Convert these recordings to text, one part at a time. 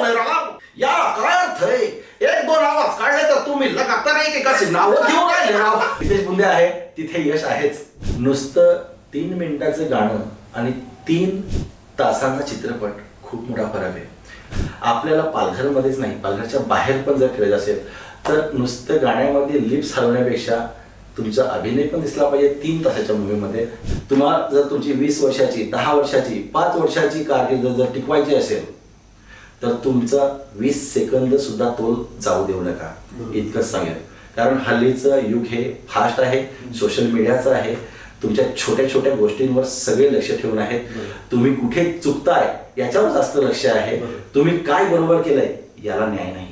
झालंय राव? याला काय अर्थ आहे? एक दोन आवाज काढले तर तुम्ही लगातार एकेकाची नावं घेऊन राहिले राव. तिथे बुंदे आहे तिथे यश आहेच. नुसतं 3 मिनिटाचं गाणं आणि 3 तासांचा चित्रपट खूप मोठा फरक आहे. आपल्याला पालघरमध्येच नाही, पालघरच्या बाहेर पण जर फिरायचं असेल तर नुसतं गाण्यामध्ये लिप्स हलवण्यापेक्षा तुमचा अभिनय पण दिसला पाहिजे 3 तासाच्या मूवीमध्ये. तुम्हाला जर तुमची 20 वर्षाची, 10 वर्षाची, 5 वर्षाची कारकीर्द जर टिकवायची असेल तर तुमचा 20 सेकंद सुद्धा तोल जाऊ देऊ नका, इतकंच सांगेल. कारण हल्लीचं युग हे फास्ट आहे, सोशल मीडियाचं आहे. तुमच्या छोट्या छोट्या गोष्टींवर सगळे लक्ष ठेवून आहेत. तुम्ही कुठे चुकताय याच्यावर जास्त लक्ष आहे. तुम्ही काय बरोबर केलंय याला न्याय नाही.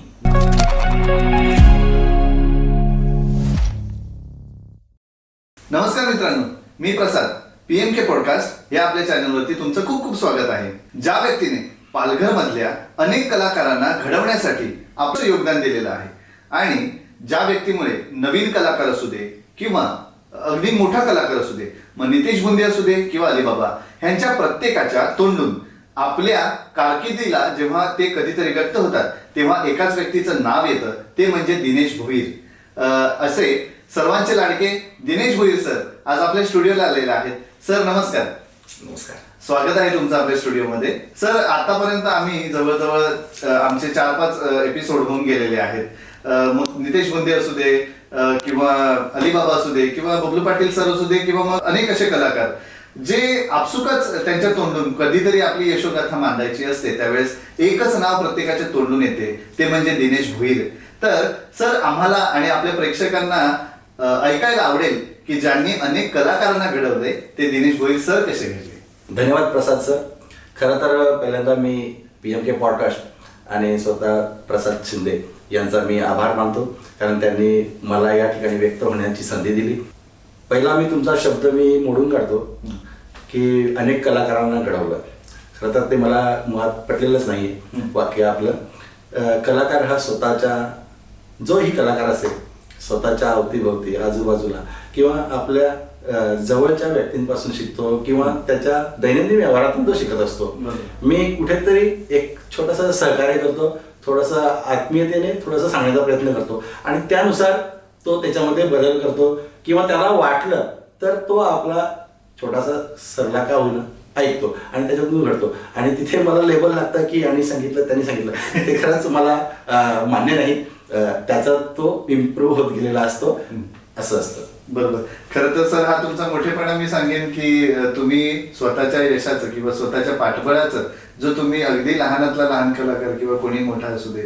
नमस्कार मित्रांनो, मी प्रसाद. PMK पॉडकास्ट या आपल्या चॅनलवरती तुमचं खूप खूप स्वागत आहे. ज्या व्यक्तीने पालघर मधल्या अनेक कलाकारांना घडवण्यासाठी आपलं योगदान दिलेलं आहे आणि ज्या व्यक्तीमुळे नवीन कलाकार असू दे किंवा अगदी मोठा कलाकार असू दे, मग नितेश बुंदे असू दे किंवा अलीबाबा, ह्यांच्या प्रत्येकाच्या तोंडून आपल्या कारकिर्दीला जेव्हा ते कधीतरी व्यक्त होतात तेव्हा एकाच व्यक्तीचं नाव येतं, ते म्हणजे दिनेश भोईर. असे सर्वांचे लाडके दिनेश भोईर सर आज आपल्या स्टुडिओला आलेले आहेत. सर नमस्कार. नमस्कार. स्वागत आहे तुमचं आपल्या स्टुडिओमध्ये. सर आतापर्यंत आम्ही जवळजवळ आमचे 4-5 एपिसोड होऊन गेलेले आहेत. मग नितेश बुंदे असू दे किंवा अलीबाबा असू दे किंवा बबलू पाटील सर असू दे किंवा मग अनेक असे कलाकार जे आपसुकच त्यांच्या तोंडून कधीतरी आपली यशोगाथा मांडायची असते त्यावेळेस एकच नाव प्रत्येकाच्या तोंडून येते, ते म्हणजे दिनेश भोईर. तर सर आम्हाला आणि आपल्या प्रेक्षकांना ऐकायला आवडेल की ज्यांनी अनेक कलाकारांना घडवले ते दिनेश भोईर सर कसे घडले. धन्यवाद प्रसाद सर. खरं तर पहिल्यांदा मी PMK पॉडकास्ट आणि स्वतः प्रसाद शिंदे यांचा मी आभार मानतो, कारण त्यांनी मला या ठिकाणी व्यक्त होण्याची संधी दिली. पहिला मी तुमचा शब्द मी मोडून काढतो की अनेक कलाकारांना घडवलं. खरं तर ते मला मुळात पटलेलंच नाही वाक्य आपलं. कलाकार हा स्वतःच्या, जोही कलाकार असेल, स्वतःच्या अवतीभोवती आजूबाजूला किंवा आपल्या जवळच्या व्यक्तींपासून शिकतो किंवा त्याच्या दैनंदिन व्यवहारातून तो शिकत असतो. मी कुठेतरी एक छोटंसं सहकार्य करतो, थोडंसं आत्मीयतेने थोडंसं सांगण्याचा प्रयत्न करतो आणि त्यानुसार तो त्याच्यामध्ये बदल करतो किंवा त्याला वाटलं तर तो आपला छोटासा सरला का होईना ऐकतो आणि त्याच्यातून घडतो. आणि तिथे मला लेबल लागतं की यांनी सांगितलं त्यांनी सांगितलं, ते खरंच मला मान्य नाही. त्याचा तो इम्प्रूव्ह होत गेलेला असतो, असं असतं. बरोबर. खरं तर सर हा तुमचा मोठेपणा मी सांगेन की तुम्ही स्वतःच्या यशाचं किंवा स्वतःच्या पाठबळाचं, जो तुम्ही अगदी लहानातला लहान कलाकार किंवा कोणी मोठा असू दे,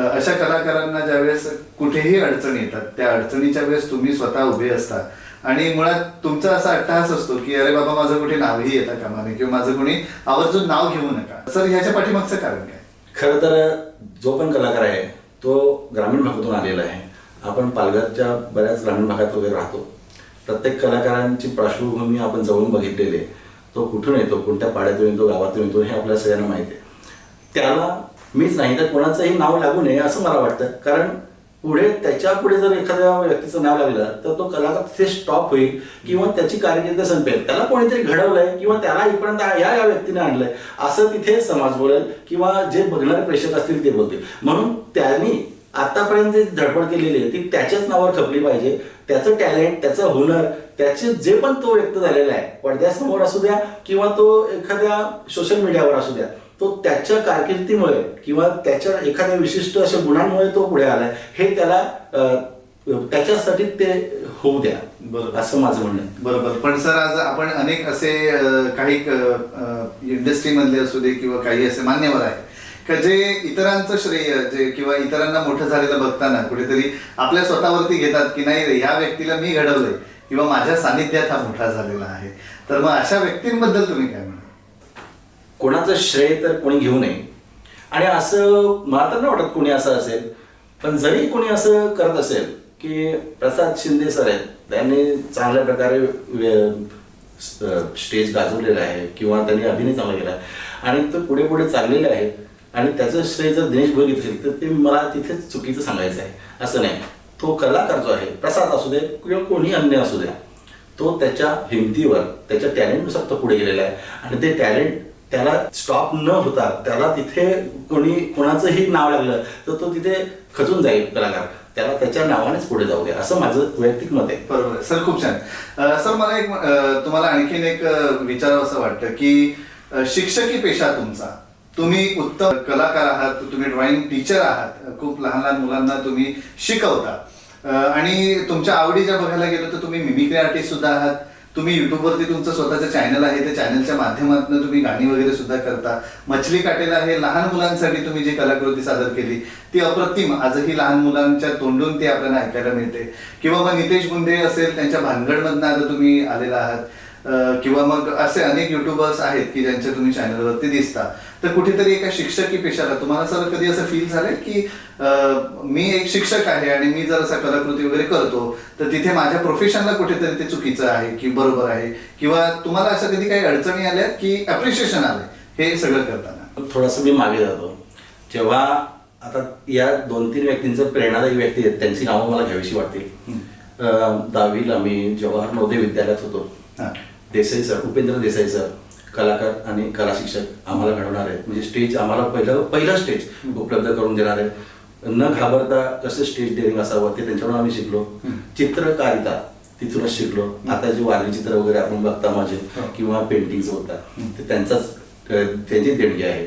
अशा कलाकारांना ज्यावेळेस कुठेही अडचणी येतात त्या अडचणीच्या वेळेस तुम्ही स्वतः उभे असता आणि मुळात तुमचा असा अट्टहास असतो की अरे बाबा माझं कुठे नावही येता कामा नये किंवा माझं कोणी आवर्जून नाव घेऊ नका. सर ह्याच्या पाठीमागचं कारण काय? खरं तर जो पण कलाकार आहे तो ग्रामीण भागातून आलेला आहे. आपण पालघरच्या बऱ्याच ग्रामीण भागात वगैरे राहतो. प्रत्येक कलाकारांची पार्श्वभूमी आपण जवळून बघितलेली आहे. तो कुठून येतो, कोणत्या पाड्यातून येतो, गावातून येतो, हे आपल्या सगळ्यांना माहिती आहे. त्याला मीच नाही तर कोणाचंही नाव लागू नये असं मला वाटतं. कारण पुढे त्याच्या पुढे जर एखाद्या व्यक्तीचं नाव लागलं तर तो कलाकार तिथे स्टॉप होईल किंवा त्याची कारकीर्द संपेल. त्याला कोणीतरी घडवलंय किंवा त्याला इथपर्यंत या व्यक्तीने आणलंय असं तिथे समाज बोलेल किंवा जे बघणारे प्रेक्षक असतील ते बोलतील. म्हणून त्यांनी आतापर्यंत जी धडपड केलेली आहे ती त्याच्याच नावावर खपली पाहिजे. त्याचं टॅलेंट, त्याचं हुनर, त्याचे जे पण तो व्यक्त झालेला आहे, पडद्यासमोर असू द्या किंवा तो एखाद्या सोशल मीडियावर असू द्या, तो त्याच्या कारकिर्दीमुळे किंवा त्याच्या एखाद्या विशिष्ट अशा गुणांमुळे तो पुढे आलाय, हे त्याला त्याच्यासाठी ते होऊ द्या. बरोबर, असं माझं म्हणणं आहे. बरोबर. पण सर आज आपण अनेक असे काही इंडस्ट्रीमधले असू दे किंवा काही असे मान्यवर आहे का जे इतरांचं श्रेय जे किंवा इतरांना मोठं झालेलं बघताना कुठेतरी आपल्या स्वतःवरती घेतात की नाही रे, ह्या व्यक्तीला मी घडवलंय किंवा माझ्या सानिध्यात हा मोठा झालेला आहे. तर मग अशा व्यक्तींबद्दल तुम्ही काय म्हणा? कोणाचं श्रेय तर कोणी घेऊ नये आणि असं मला तर नाही वाटत कोणी असं असेल. पण जरी कोणी असं करत असेल की प्रसाद शिंदे सर आहेत, त्यांनी चांगल्या प्रकारे स्टेज गाजवलेलं आहे किंवा त्यांनी अभिनय चांगला केला आहे आणि तो पुढे पुढे चाललेले आहेत आणि त्याचं श्रेय जर दिनेश भोईर असेल तर ते मला तिथेच चुकीचं सांगायचं आहे. असं नाही. तो कलाकार जो आहे, प्रसाद असू दे किंवा कोणी अन्य असू द्या, तो त्याच्या हिमतीवर त्याच्या टॅलेंटनुसार तो पुढे गेलेला आहे आणि ते टॅलेंट त्याला स्टॉप न होता त्याला तिथे कोणाचंही नाव लागलं तर तो तिथे खचून जाईल कलाकार, त्याला त्याच्या नावानेच पुढे जाऊ द्या, असं माझं वैयक्तिक मत आहे. बरोबर सर, खूप छान. सर मला एक तुम्हाला आणखीन एक विचारावं असं वाटतं की शिक्षकी पेशा तुमचा, तुम्ही उत्तम कलाकार आहात, तुम्ही ड्रॉइंग टीचर आहात, खूप लहान लहान मुलांना तुम्ही शिकवता आणि तुमच्या आवडीच्या बघायला गेलो तर तुम्ही मिमिक्री आर्टिस्ट सुद्धा आहात. तुम्ही युट्यूबवरती तुमचं स्वतःचं चॅनल आहे, त्या चॅनलच्या माध्यमातून तुम्ही गाणी वगैरे सुद्धा करता. मछली काटेला हे लहान मुलांसाठी तुम्ही जी कलाकृती सादर केली ती अप्रतिम, आजही लहान मुलांच्या तोंडून ती आपल्याला ऐकायला मिळते. किंवा मग नितेश गुंडे असेल, त्यांच्या भानगडमधनं आता तुम्ही आलेला आहात. किंवा मग असे अनेक युट्यूबर्स आहेत की ज्यांच्या तुम्ही चॅनलवरती दिसता. तर कुठेतरी एका शिक्षकी पेशाला तुम्हाला सर कधी असं फील झालंय की मी एक शिक्षक आहे आणि मी जर असा कलाकृती वगैरे करतो तर तिथे माझ्या प्रोफेशनला कुठेतरी ते चुकीचं आहे की बरोबर आहे, किंवा तुम्हाला असं कधी काही अडचणी आल्यात की अप्रिशिएशन आलंय हे सगळं करताना? थोडंसं मी मागे जातो. जेव्हा आता या 2-3 व्यक्तींचं प्रेरणादायी व्यक्ती आहेत त्यांची नावं मला घ्यावीशी वाटतील. 10वीला मी जवाहर नवोदय विद्यालयात होतो. देसाई सर, उपेंद्र देसाई सर, कलाकार आणि कला शिक्षक आम्हाला घडवणार आहेत. म्हणजे स्टेज आम्हाला पहिलं स्टेज उपलब्ध करून देणार आहे. न घाबरता कसं स्टेज डेअरिंग असावं ते त्यांच्याकडून आम्ही शिकलो. चित्रकारिता तिथूनच शिकलो. आता जे वारली चित्र वगैरे आपण बघता माझे किंवा पेंटिंग्स होतात ते त्यांची देणगी आहे.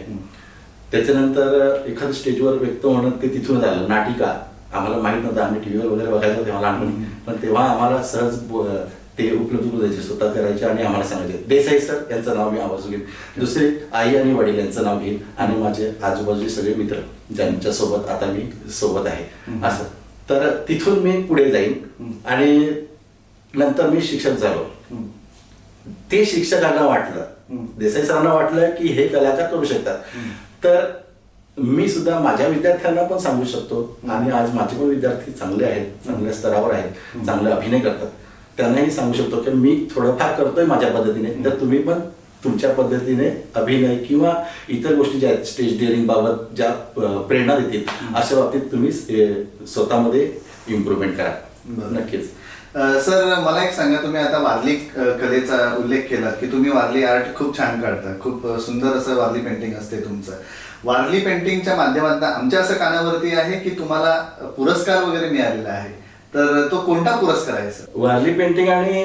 त्याच्यानंतर एखादं स्टेजवर व्यक्त होणं ते तिथूनच आलं. नाटिका आम्हाला माहीत नव्हतं, आम्ही टीव्हीवर वगैरे बघायचो तेव्हा लहानपणी, पण तेव्हा आम्हाला सहज ते उपलब्ध करून द्यायचे, स्वतः करायचे आणि आम्हाला सांगायचे. देसाई सर यांचं नाव मी आवाज घेईन, दुसरे आई आणि वडील यांचं नाव घेईन आणि माझे आजूबाजूचे सगळे मित्र ज्यांच्या सोबत आता मी सोबत आहे असं. तर तिथून मी पुढे जाईन आणि नंतर मी शिक्षक झालो. ते शिक्षकांना वाटलं, देसाई सरांना वाटलं की हे कलाकार करू शकतात. तर मी सुद्धा माझ्या विद्यार्थ्यांना पण सांगू शकतो आणि आज माझे पण विद्यार्थी चांगले आहेत, चांगल्या स्तरावर आहेत, चांगले अभिनय करतात, त्यांनाही सांगू शकतो की मी थोडंफार करतोय माझ्या पद्धतीने, तर तुम्ही पण तुमच्या पद्धतीने अभिनय किंवा इतर गोष्टी ज्या आहेत स्टेज डेअरिंग बाबत ज्या प्रेरणा देतील अशा बाबतीत तुम्ही स्वतःमध्ये इम्प्रूव्हमेंट करा. नक्कीच. सर मला एक सांगा, तुम्ही आता वारली कलेचा उल्लेख केलात की तुम्ही वारली आर्ट खूप छान काढता, खूप सुंदर असं वारली पेंटिंग असते तुमचं. वारली पेंटिंगच्या माध्यमातून आमच्या असं कानावरती आहे की तुम्हाला पुरस्कार वगैरे मिळालेला आहे, तर तो कोणता पुरस्कार आहे सर? वारली पेंटिंग आणि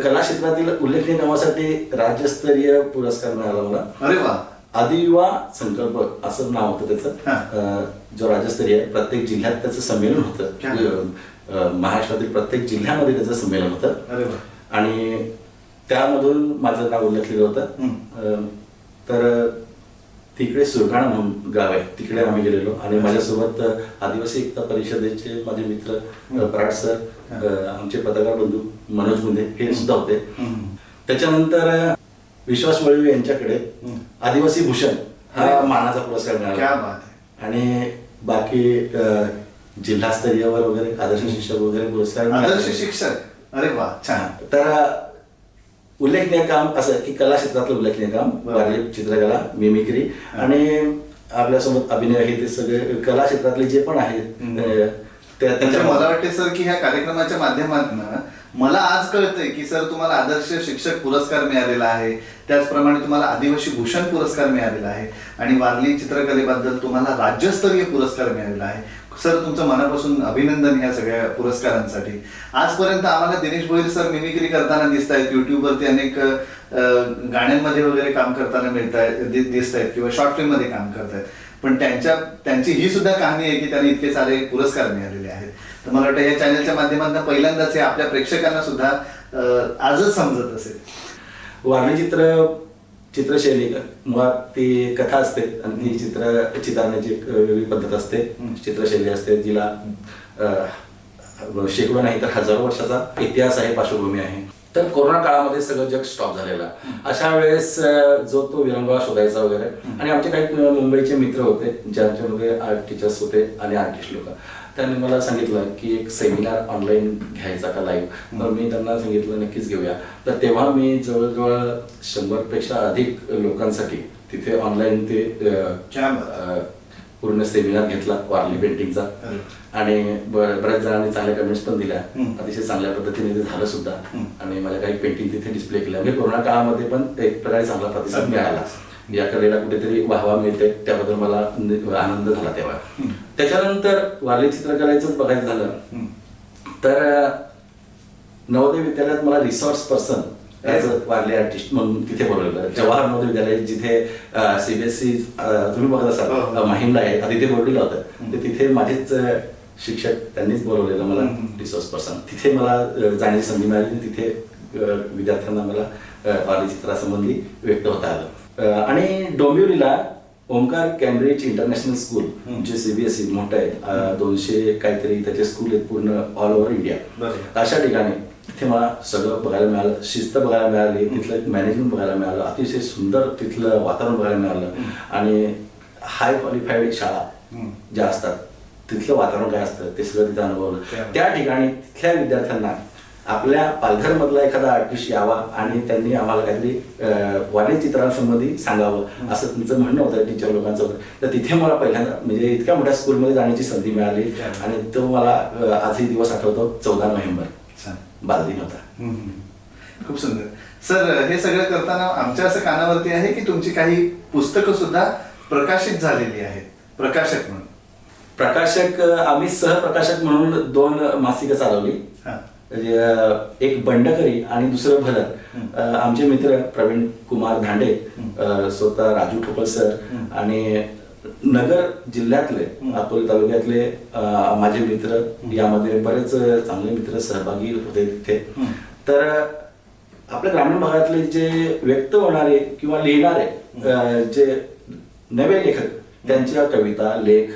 कला क्षेत्रातील उल्लेखनीय कामासाठी राज्यस्तरीय पुरस्कार मिळाला मला. अरे वा. आदियुवा संकल्प असं नाव होतं त्याचं, जो राज्यस्तरीय प्रत्येक जिल्ह्यात त्याचं संमेलन होतं. महाराष्ट्रातील प्रत्येक जिल्ह्यामध्ये त्याचं संमेलन होतं आणि त्यामधून माझं नाव उल्लेखलेलं होतं. तर तिकडे सुरगाणा म्हणून गाव आहे, तिकडे आम्ही गेलेलो आणि माझ्यासोबत आदिवासी एकता परिषदेचे माझे मित्र पराड सर, आमचे पत्रकार बंधू मनोज गुंदे हे सुद्धा होते. त्याच्यानंतर विश्वास वळवे यांच्याकडे आदिवासी भूषण हा मानाचा पुरस्कार मिळाला आणि बाकी जिल्हास्तरीयवर वगैरे आदर्श शिक्षक वगैरे पुरस्कार. आदर्श शिक्षक, अरे वा, छान. तर उल्लेखनीय काम असं की कला क्षेत्रातलं उल्लेखनीय काम, वारली चित्रकला, मिमिक्री आणि आपल्यासोबत अभिनय हे ते सगळे कला क्षेत्रातले जे पण आहेत. त्याच्या मला वाटते सर की ह्या कार्यक्रमाच्या माध्यमातून मला आज कळतंय की सर तुम्हाला आदर्श शिक्षक पुरस्कार मिळालेला आहे, त्याचप्रमाणे तुम्हाला आदिवासी भूषण पुरस्कार मिळालेला आहे आणि वारली चित्रकलेबद्दल तुम्हाला राज्यस्तरीय पुरस्कार मिळालेला आहे. सर तुमचं मनापासून अभिनंदन ह्या सगळ्या पुरस्कारांसाठी. आजपर्यंत आम्हाला दिनेश भोईर सर मिमिक्री करताना दिसत आहेत, युट्यूबवरती अनेक गाण्यांमध्ये वगैरे काम करताना दिसत आहेत किंवा शॉर्ट फिल्म मध्ये काम करतायत, पण त्यांची ही सुद्धा कहाणी आहे की त्यांना इतके सारे पुरस्कार मिळालेले आहेत. तर मला वाटतं या चॅनलच्या माध्यमातून पहिल्यांदाच हे आपल्या प्रेक्षकांना सुद्धा आजच समजत असेल. वारली चित्रशैली मुळात ती कथा असते आणि ती चितारण्याची एक वेगळी पद्धत असते, चित्रशैली असते, जिला शेकडो नाही तर हजारो वर्षाचा इतिहास आहे, पार्श्वभूमी आहे. तर कोरोना काळामध्ये सगळं जग स्टॉप झालेलं, अशा वेळेस जो तो विरंगुळा शोधायचा वगैरे. आणि आमचे काही मुंबईचे मित्र होते ज्यांच्यामध्ये आर्ट टीचर्स होते आणि आर्टिस्ट लोक, त्यांनी मला सांगितलं की एक सेमिनार ऑनलाईन घ्यायचा का लाईव्ह. तर मी त्यांना सांगितलं नक्कीच घेऊया. तर तेव्हा मी जवळजवळ 100पेक्षा अधिक लोकांसाठी तिथे ऑनलाईन ते पूर्ण सेमिनार घेतला वारली पेंटिंगचा आणि बऱ्याच जणांनी चांगल्या कमेंट्स पण दिल्या, अतिशय चांगल्या पद्धतीने ते झालं सुद्धा आणि माझ्या काही पेंटिंग तिथे डिस्प्ले केल्या. म्हणजे कोरोना काळामध्ये पण एक प्रकारे चांगला प्रतिसाद मिळाला. या कलेला कुठेतरी वाहवा मिळते त्याबद्दल मला आनंद झाला तेव्हा. त्याच्यानंतर वारली चित्रकलेचंच बघायचं झालं तर नवोदय विद्यालयात मला resource person as a Warli artist म्हणून तिथे बोलवलं. जवाहर नवोदय विद्यालय जिथे CBSE तुम्ही बघत असाल माहीमला आहे, तिथे बोललेलं होतं. तर तिथे माझेच शिक्षक त्यांनीच बोलवलेलं मला रिसोर्स पर्सन. तिथे मला जाण्याची संधी मिळाली. तिथे विद्यार्थ्यांना मला वारली चित्रासंबंधी व्यक्त होता आलं. आणि डोंबिवलीला ओमकार कॅम्ब्रिज इंटरनॅशनल स्कूल जे CBSE मोठं आहे, 200 काहीतरी त्याचे स्कूल आहेत पूर्ण ऑल ओव्हर इंडिया. अशा ठिकाणी तिथे मला सगळं बघायला मिळालं, शिस्त बघायला मिळाली, तिथलं मॅनेजमेंट बघायला मिळालं, अतिशय सुंदर तिथलं वातावरण बघायला मिळालं. आणि हाय क्वालिफाईड शाळा ज्या असतात तिथलं वातावरण काय असतं ते सगळं तिथं अनुभवलं. त्या ठिकाणी तिथल्या विद्यार्थ्यांना आपल्या पालघरमधला एखादा आर्टिस्ट यावा आणि त्यांनी आम्हाला काहीतरी वारली चित्रांसंबंधी सांगावं असं तुमचं म्हणणं होतं टीचर लोकांसोबत. तर तिथे मला पहिल्यांदा म्हणजे इतक्या मोठ्या स्कूलमध्ये जाण्याची संधी मिळाली. आणि तो मला आजही दिवस आठवतो. 14 नोव्हेंबर बालदिन होता. खूप सुंदर. सर, हे सगळं करताना आमच्या असं कानावरती आहे की तुमची काही पुस्तकं सुद्धा प्रकाशित झालेली आहेत प्रकाशक म्हणून. प्रकाशक आम्ही सहप्रकाशक म्हणून 2 मासिकं चालवली. एक बंडकरी आणि दुसरं भलर. आमचे मित्र प्रवीण कुमार धांडे, स्वतः राजू ठोकळ सर आणि नगर जिल्ह्यातले अकोले तालुक्यातले माझे मित्र, यामध्ये बरेच चांगले मित्र सहभागी होते तिथे. तर आपल्या ग्रामीण भागातले जे व्यक्त होणारे किंवा लिहिणारे जे नवे लेखक त्यांच्या कविता लेख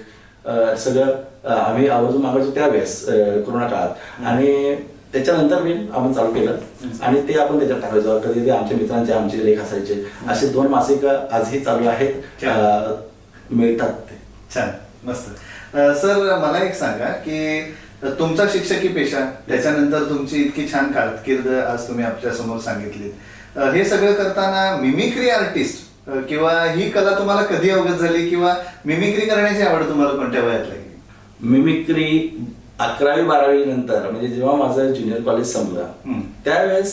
सगळं आम्ही आवर्जून मागायचो त्यावेळेस कोरोना काळात. आणि त्याच्यानंतर आपण चालू केलं आणि ते आपण त्याच्यात टाकायचो. कधी आमच्या मित्रांचे आमचे लेख असायचे. असे 2 मासिकं आजही चालू आहेत, मिळतात ते. छान, मस्त. सर, मला एक सांगा की तुमचा शिक्षकी पेशा, त्याच्यानंतर तुमची इतकी छान कारकीर्द आज तुम्ही आपल्या समोर सांगितली, हे सगळं करताना मिमिक्री आर्टिस्ट किंवा ही कला तुम्हाला कधी अवगत झाली किंवा मिमिक्री करण्याची आवड तुम्हाला कोणत्या वयात लागली? मिमिक्री 11वी-12वी नंतर म्हणजे जेव्हा माझं ज्युनियर कॉलेज संपलं त्यावेळेस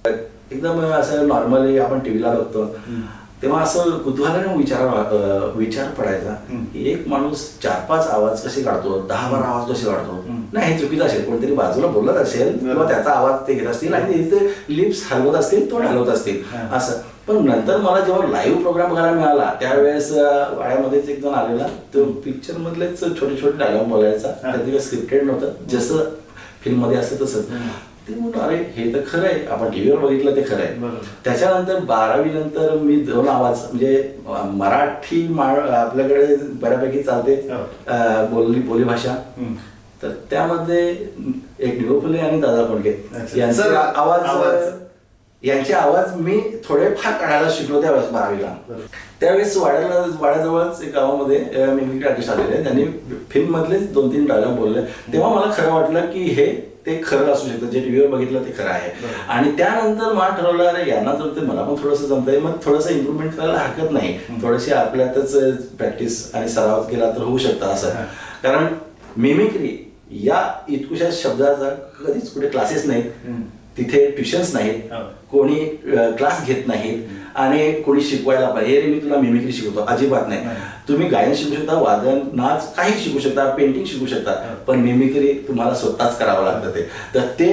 एकदम असं नॉर्मली आपण टीव्हीला बघतो तेव्हा असं कुतूहलाने विचार पडायचा की एक माणूस 4-5 आवाज कसे काढतो, 10-12 आवाज कसे काढतो. नाही, हे चुकीचं असेल, कोणतरी बाजूला बोलत असेल किंवा त्याचा आवाज ते घेत असतील आणि ते लिप्स हलवत असतील, तोंड हलवत असतील असं. पण नंतर मला जेव्हा लाईव्ह प्रोग्राम बघायला मिळाला त्यावेळेस वाड्यामध्येच एक जण आलेला, तो पिक्चर मधलेच छोटे छोटे डायलॉग बोलायचा. त्यात काही स्क्रिप्टेड नव्हतं, जसं फिल्म मध्ये असतं तसंच. ते म्हणून अरे हे तर खरं आहे, आपण टीव्हीवर बघितलं ते खरं आहे. त्याच्यानंतर 12वी नंतर मी 2 आवाज म्हणजे मराठी आपल्याकडे बऱ्यापैकी चालते बोली भाषा, तर त्यामध्ये एक डी.ओ. फुले आणि दादा कोंडके यांचे आवाज मी थोडेफार काढायला शिकलो त्यावेळेस 12वीला. त्यावेळेस वाड्याजवळच एक गावामध्ये मिमिक्री आर्टिस्ट आलेले, त्यांनी फिल्म मधलेच 2-3 डायलॉग बोलले. तेव्हा मला खरं वाटलं की हे ते खरं असू शकतं, जे टीव्हीवर बघितलं ते खरं आहे. आणि त्यानंतर मला ठरवलं अरे यांना जमते, मला पण थोडंसं जमतंय, मग थोडंसं इम्प्रूव्हमेंट करायला हरकत नाही, थोडीशी आपल्यातच प्रॅक्टिस आणि सराव केला तर होऊ शकतं असं. कारण मिमिक्री या इतकुशा शब्दाचा कधीच कुठे क्लासेस नाहीत, तिथे ट्युशन्स नाहीत, कोणी क्लास घेत नाहीत आणि कोणी शिकवायला पाहिजे रे मी तुला मिमिक्री शिकवतो, अजिबात नाही. तुम्ही गायन शिकू शकता, वादन, नाच काही शिकू शकता, पेंटिंग शिकू शकता, पण मिमिक्री तुम्हाला स्वतःच करावं लागतं. तर ते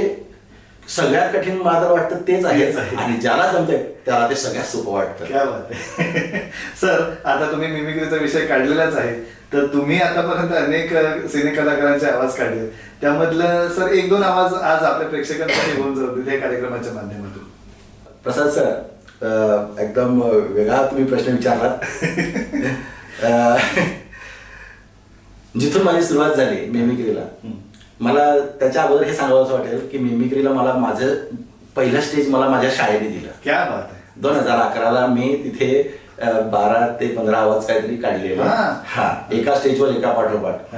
सगळ्यात कठीण मला तर वाटतं तेच आहे आणि ज्याला जमतंय त्याला ते सगळ्यात सोपं वाटतं. क्या बात आहे. सर, आता तुम्ही मिमिक्रीचा विषय काढलेलाच आहे, तर तुम्ही आतापर्यंत अनेक सिने कलाकारांचे आवाज काढले, त्यामधलं सर 1-2 आवाज आज आपल्या प्रेक्षकांसाठी घेऊन जाऊ या कार्यक्रमाच्या माध्यमातून. प्रसाद सर, एकदम वेगळा तुम्ही प्रश्न विचारला. जिथून माझी सुरुवात झाली मिमिक्रीला, मला त्याच्या अगोदर हे सांगावं असं वाटेल की मिमिक्रीला मला माझं पहिलं स्टेज मला माझ्या शाळेने दिलं. क्या बात आहे. 2011ला मी तिथे 12 ते 15 आवाज काहीतरी काढलेले, एका स्टेजवर एका पाठोपाठ.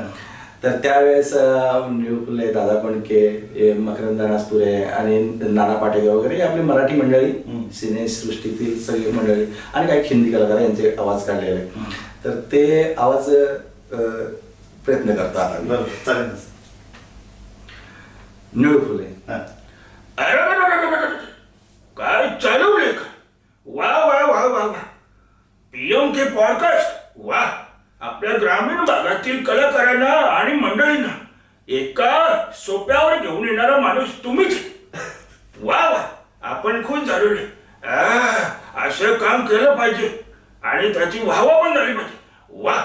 तर त्यावेळेस डी.ओ. दादा कोंडके, मकरंद नासपुरे आणि नाना पाटेकर वगैरे आपली मराठी मंडळी, सिनेसृष्टीतील सगळी मंडळी आणि काही हिंदी कलाकार यांचे आवाज काढलेले. तर ते आवाज प्रयत्न करतो आता. चालेल. डी.ओ. फुले, काय चालवले, वा वा वा वा वा, पीएम के पॉडकास्ट. वा, आपल्या ग्रामीण भागातील कलाकारांना आणि मंडळींना एका सोप्यावर घेऊन येणारा माणूस तुम्हीच. वा वा, आपण खुश झालो रे. असं काम केलं पाहिजे आणि त्याची वाहवा पण झाली पाहिजे. वा,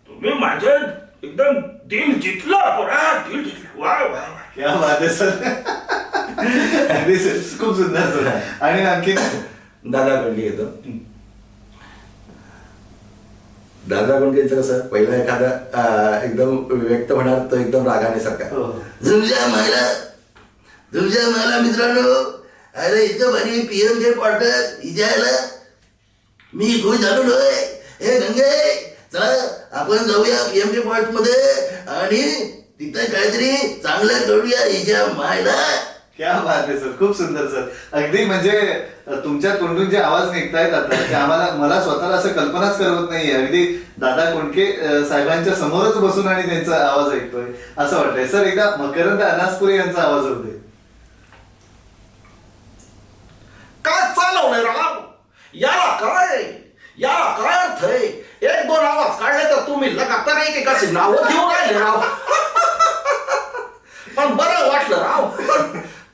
तुम्ही माझं एकदम दिल जिंकला. दिल जिंकला. वा वा वा. क्या बात आहे सर. अगदी खूप सुंदर सर. आणि आणखी दादा कोंडके घेतो. दादा कोंडकेचं कसं पहिला एखादा एकदम व्यक्त होणार तो एकदम रागाने सारखा. तुमच्या महिला मित्रांनो, अरे इतकं भारी पीएम के पॉडकास्ट इजायला मी खुश झालो होय. हे गंगे, चला आपण जाऊया पीएम के पॉडकास्ट मध्ये आणि तिथे काहीतरी चांगलं करूया हिच्या मायला. क्या बात आहे सर. खूप सुंदर सर. अगदी म्हणजे तुमच्या तोंडून जे आवाज निघतायत आता ते मला स्वतःला असं कल्पनाच करवत नाहीये. अगदी दादा कोंडके साहेबांच्या समोरच बसून आणि त्यांचा आवाज ऐकतोय असं वाटतंय. सर एकदा मकरंद अनासपुरे यांचा आवाज होते. काय चालवलंय राव, याला काय अर्थ आहे. एक दोन आवाज काढले तर तुम्ही लगातार एकेकाची नावं घेऊन राहिले राव. पण बरं वाटलं राव,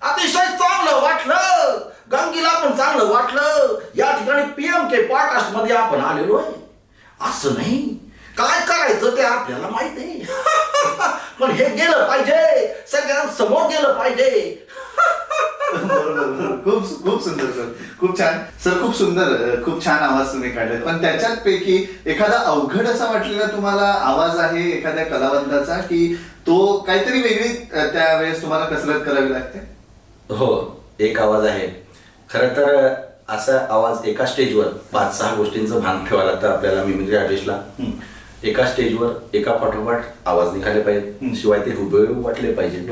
अतिशय चांगलं वाटलं. गंगीला पण चांगलं वाटलं. या ठिकाणी पीएम के पॉडकास्ट मध्ये आपण आलेलो आहे. असं नाही, काय करायचं ते आपल्याला माहित आहे. पण हे गेलं पाहिजे, सगळ्यांसमोर गेलं पाहिजे. खूप खूप सुंदर सर. खूप छान सर. खूप सुंदर, खूप छान आवाज तुम्ही काढलेत. पण त्याच्यात पैकी एखादा अवघड असा वाटलेला तुम्हाला आवाज आहे एखाद्या कलावंताचा, की तो काहीतरी वेगळी त्यावेळेस तुम्हाला कसरत करावी लागते? हो, एक आवाज आहे. खरं तर असा आवाज एका स्टेजवर 5-6 गोष्टींचं भान ठेवावं लागतं आपल्याला मिमिक्री आर्टिस्टला. एका स्टेजवर एका पाठोपाठ आवाज निघाले पाहिजे, शिवाय ते हुबेहूब वाटले पाहिजे.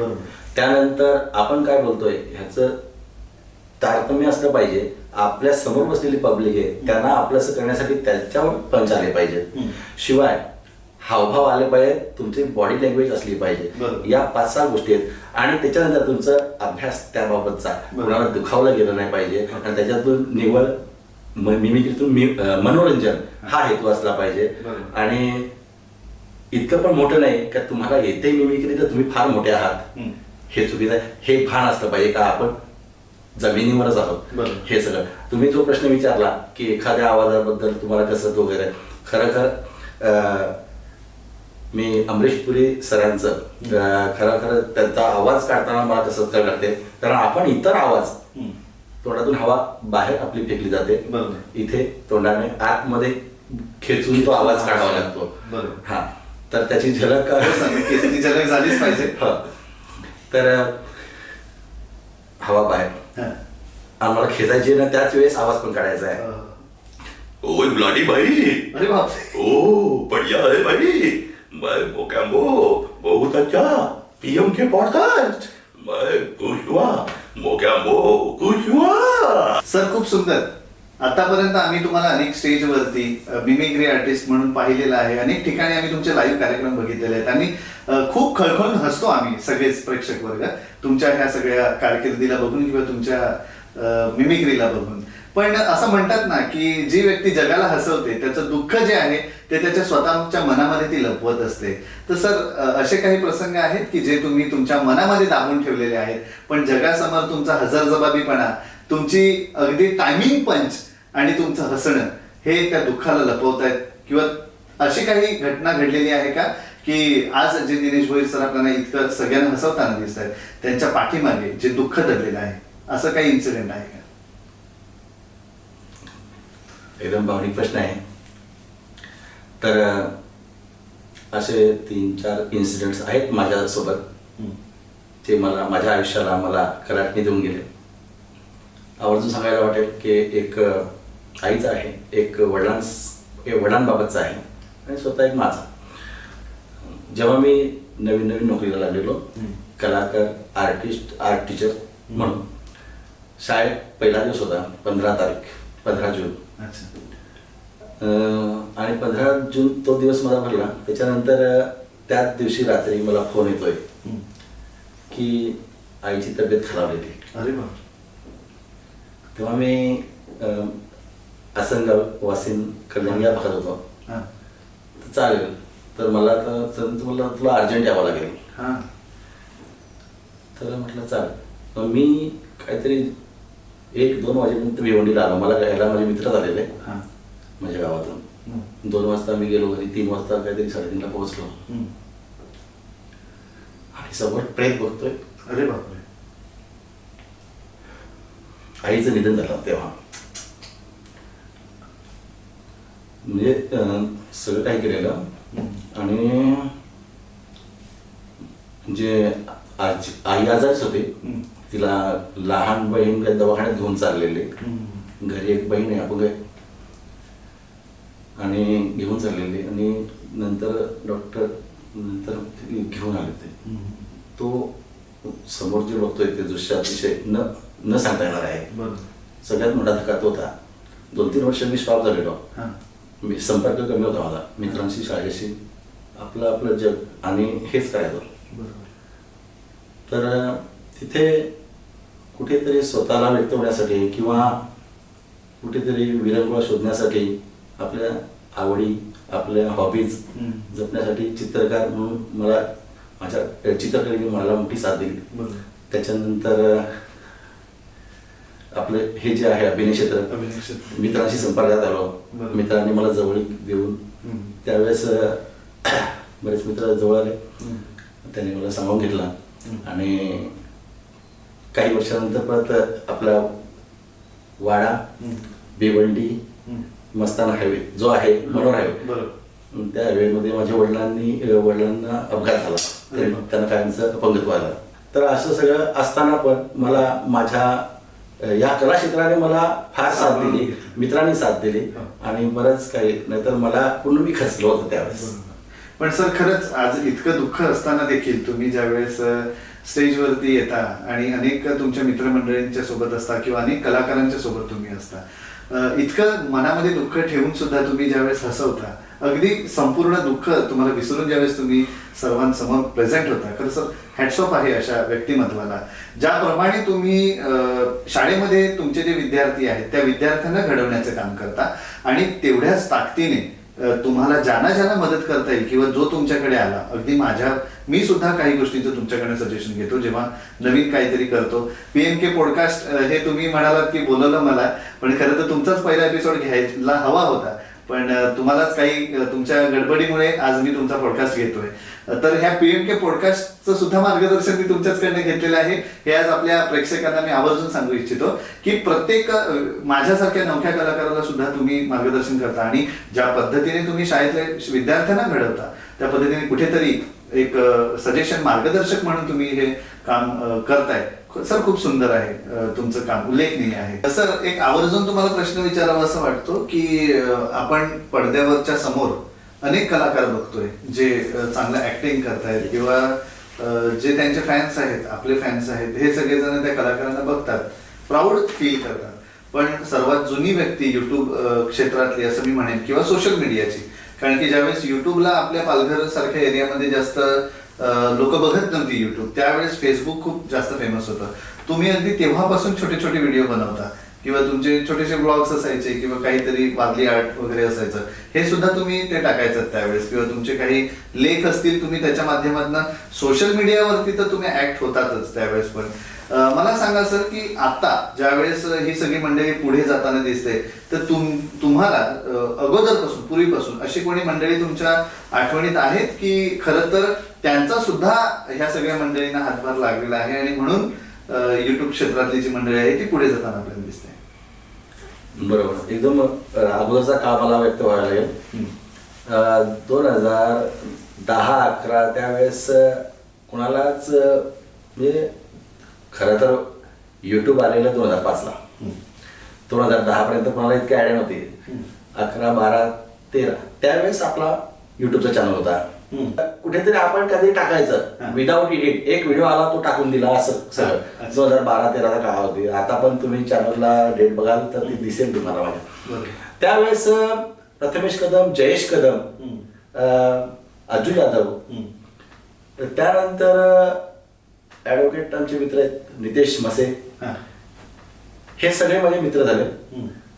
त्यानंतर आपण काय बोलतोय ह्याचं तारतम्य असलं पाहिजे. आपल्या समोर बसलेली पब्लिक आहे त्यांना आपलंसं करण्यासाठी त्याच्यावर पंच आले पाहिजे. शिवाय हावभाव आले पाहिजे, तुमची बॉडी लँग्वेज असली पाहिजे. या 5-6 गोष्टी आहेत. आणि त्याच्यानंतर तुमचा अभ्यास त्याबाबतचा कोणाला दुखावलं गेलं नाही पाहिजे. आणि त्याच्यातून निवड मिमिक्रीतून मनोरंजन हा हेतू असला पाहिजे. आणि इतकं पण मोठं नाही का तुम्हाला येते मिमिक्री तर तुम्ही फार मोठे आहात, हे चुकीचं आहे. हे भान असलं पाहिजे का आपण जमिनीवरच आहोत. हे सगळं तुम्ही जो प्रश्न विचारला की एखाद्या आवाजाबद्दल तुम्हाला कसं वगैरे, खरं मी अमरीश पुरी सरांचं खरं त्यांचा आवाज काढताना मला कसं करावं लागते. कारण आपण इतर आवाज तोंडातून हवा बाहेर आपली फेकली जाते, इथे तोंडाने आतमध्ये खेचून तो आवाज काढावा लागतो. हा, तर त्याची झलक झलक झालीच पाहिजे. तर हवा बाहेर आम्हाला खेचायची ना, त्याच वेळेस आवाज पण काढायचा आहे. ओए गुलाटी भाई, अरे बाप, ओ बढ़िया है भाई. मैं मोकैम्बो, बहुत अच्छा. पीएम के पॉडकास्ट, मैं खुश हुआ. मोकैम्बो खुश हुआ. सर खूप सुंदर. आतापर्यंत आम्ही तुम्हाला अनेक स्टेजवरती मिमिक्री आर्टिस्ट म्हणून पाहिलेलं आहे. अनेक ठिकाणी आम्ही तुमचे लाईव्ह कार्यक्रम बघितलेले आहेत आणि खूप खळखळून हसतो आम्ही सगळेच प्रेक्षक वर्ग तुमच्या ह्या सगळ्या कारकिर्दीला बघून किंवा तुमच्या मिमिक्रीला बघून. पण असं म्हणतात ना की जी व्यक्ती जगाला हसवते त्याचं दुःख जे आहे ते त्याच्या स्वतःच्या मनामध्ये ती लपवत असते. तर सर असे काही प्रसंग आहेत की जे तुम्ही तुमच्या मनामध्ये दाबून ठेवलेले आहेत, पण जगासमोर तुमचा हजरजबाबीपणा, तुमची अगदी टायमिंग पंच आणि तुमचं हसणं हे त्या दुःखाला लपवतायत, किंवा अशी काही घटना घडलेली आहे का की आज जे दिनेश भोईर सर आपल्याला इतकं सगळ्यांना हसवताना दिसत आहेत त्यांच्या पाठीमागे जे दुःख दडलेलं आहे, असं काही इन्सिडेंट आहे का? एकदम भावनिक प्रश्न आहे. तर असे 3-4 इन्सिडेंट्स आहेत माझ्यासोबत, ते मला माझ्या आयुष्याला मला कलाटणी देऊन गेले. आवर्जून सांगायला वाटेल की एक आईचा आहे, एक वडिलांबाबतचा आहे आणि स्वतः एक माझा. जेव्हा मी नवीन नोकरीला लागलेलो कलाकार, आर्ट टीचर म्हणून, शाळेत पहिला दिवस होता 15 जून. आणि 15 जून तो दिवस मला भरला. त्याच्यानंतर त्याच दिवशी रात्री मला फोन येतोय की आईची तब्येत खराब होती. अरे बाप. तेव्हा मी आसनगाव वासिन कल्याण या भागात होतो. हां तर चालेल, तर मला तुला अर्जंट यावं लागेल. हां तर म्हटलं चालेल. मग मी काहीतरी 1-2 वाजेपर्यंत भिवंडीला आलो. मला यायला माझे मित्र झालेले हां माझ्या गावातून. 2 वाजता मी गेलो घरी, 3 वाजता काहीतरी 3:30ला पोहोचलो. आणि समोर प्रेत बघतोय. अरे बापरे. आईचं निधन झालं तेव्हा. म्हणजे सगळं काही केलेलं. आणि जे आई आजारीच होते. तिला लहान बहीण काही दवाखान्यात घेऊन चाललेले. घरी एक बहीण आहे अपंग आहे. आणि घेऊन चाललेले आणि नंतर डॉक्टर नंतर घेऊन आले ते. तो समोर जे बघतोय ते दृश्य अतिशय न सांगता येणार आहे. बरोबर. सगळ्यात मोठा धक्का तो होता. 2-3 वर्ष मी स्टॉप झालेलो. हां मी संपर्क कमी होता माझा मित्रांशी, शाळेशी. आपलं जग आणि हेच करायचं. बरोबर. तर तिथे कुठेतरी स्वतःला व्यक्त होण्यासाठी किंवा कुठेतरी विरंगुळा शोधण्यासाठी आपल्या आवडी, आपल्या हॉबीज जपण्यासाठी चित्रकार म्हणून मला माझ्या चित्रकाराने मला मोठी साथ दिली. बरोबर. त्याच्यानंतर आपलं हे जे आहे अभिनय क्षेत्र, मित्रांशी संपर्कात आलो. बरोबर. मित्रांनी मला जवळ देऊन त्यावेळेस बरेच मित्र जवळ आले. त्यांनी मला सामावून घेतला. आणि काही वर्षानंतर परत आपला वाडा, भिवंडी, मस्ताना हायवे जो आहे मनोर हायवे, त्या हायवेमध्ये माझ्या वडिलांना अपघात झाला. त्यांना कायमचं अपंगत्व आलं. तर असं सगळं असताना पण मला माझ्या या कला क्षेत्राने मला फार साथ दिली, मित्रांनी साथ दिली आणि बरंच काही. नाहीतर मला पूर्ण मी खचलो होतो त्यावेळेस. पण सर खरंच आज इतकं दुःख असताना देखील तुम्ही ज्यावेळेस स्टेजवरती येता आणि अनेक तुमच्या मित्रमंडळींच्या सोबत असता किंवा अनेक कलाकारांच्या सोबत तुम्ही असता, इतकं मनामध्ये दुःख ठेवून सुद्धा तुम्ही ज्यावेळेस हसवता, अगदी संपूर्ण दुःख तुम्हाला विसरून ज्यावेळेस तुम्ही सर्वांसमोर प्रेझेंट होता, खरं सर हॅट्स ऑफ आहे अशा व्यक्तिमत्वाला. ज्याप्रमाणे तुम्ही शाळेमध्ये तुमचे जे विद्यार्थी आहेत त्या विद्यार्थ्यांना घडवण्याचं काम करता आणि तेवढ्याच ताकदीने तुम्हाला ज्यांना मदत करता येईल किंवा जो तुमच्याकडे आला, अगदी मी सुद्धा काही गोष्टींचं तुमच्याकडे सजेशन घेतो जेव्हा नवीन काहीतरी करतो. PMK पॉडकास्ट हे तुम्ही म्हणालात की बोलवलं मला, पण खरं तर तुमचाच पहिला एपिसोड घ्यायला हवा होता. पण तुम्हालाच काही तुमच्या गडबडीमुळे आज मी तुमचा पॉडकास्ट घेतोय. तर ह्या PMK पॉडकास्टचं सुद्धा मार्गदर्शन मी तुमच्याचकडनं घेतलेलं आहे. हे आज आपल्या प्रेक्षकांना मी आवर्जून सांगू इच्छितो की प्रत्येक माझ्यासारख्या नवख्या कलाकाराला सुद्धा तुम्ही मार्गदर्शन करता आणि ज्या पद्धतीने तुम्ही शाळेतल्या विद्यार्थ्यांना घडवता त्या पद्धतीने कुठेतरी एक सजेशन मार्गदर्शक म्हणून तुम्ही हे काम करताय. सर खूप सुंदर आहे तुमचं काम, उल्लेखनीय आहे. सर एक आवर्जून तुम्हाला प्रश्न विचारावा असं वाटतो की आपण पडद्यावरच्या समोर अनेक कलाकार बघतोय जे चांगलं ऍक्टिंग करतायत किंवा जे त्यांचे फॅन्स आहेत, आपले फॅन्स आहेत, हे सगळेजण त्या कलाकारांना बघतात, प्राऊड फील करतात. पण सर्वात जुनी व्यक्ती युट्यूब क्षेत्रातली असं मी म्हणेन किंवा सोशल मीडियाची, कारण की ज्यावेळेस युट्यूबला आपल्या पालघर सारख्या एरियामध्ये जास्त लोक बघत नव्हती युट्यूब, त्यावेळेस फेसबुक खूप जास्त फेमस होतं. तुम्ही अगदी तेव्हापासून छोटे छोटे व्हिडिओ बनवता किंवा तुमचे छोटेसे ब्लॉग्स असायचे किंवा काहीतरी वारली आर्ट वगैरे असायचं, हे सुद्धा तुम्ही ते टाकायचं त्यावेळेस किंवा तुमचे काही लेख असतील तुम्ही त्याच्या माध्यमातून सोशल मीडियावरती तर तुम्ही ऍक्ट होतातच त्यावेळेस. पण मला सांगा सर की आता ज्यावेळेस ही सगळी मंडळी पुढे जाताना दिसते तर तुम्हाला अगोदरपासून पूर्वीपासून अशी कोणी मंडळी तुमच्या आठवणीत आहेत की खरं तर त्यांचा सुद्धा ह्या सगळ्या मंडळींना हातभार लागलेला आहे आणि म्हणून युट्यूब क्षेत्रातली जी मंडळी आहे ती पुढे जाताना आपल्याला दिसते? बरोबर, एकदम अगोदरचा काळ मला व्यक्त व्हायला लागेल. 2010-11 त्यावेळेस कोणालाच म्हणजे खरं तर युट्यूब आलेलं 2005ला, 2010 पर्यंत कोणाला इतकी आयडिया नव्हती. 11, 12, 13 त्यावेळेस आपला युट्यूबचा चॅनल होता. कुठेतरी आपण कधी टाकायचं विदाऊट एडिट, एक व्हिडिओ आला तो टाकून दिला असं सगळं. 2012-13 काळ होती. आता पण तुम्ही चॅनलला डेट बघाल तर ती दिसेल तुम्हाला माझ्या. त्यावेळेस प्रथमेश कदम, जयेश कदम, अज्जू जाधव, त्यानंतर ऍडव्होकेट आमचे मित्र आहेत नितेश मसे, हे सगळे माझे मित्र झाले.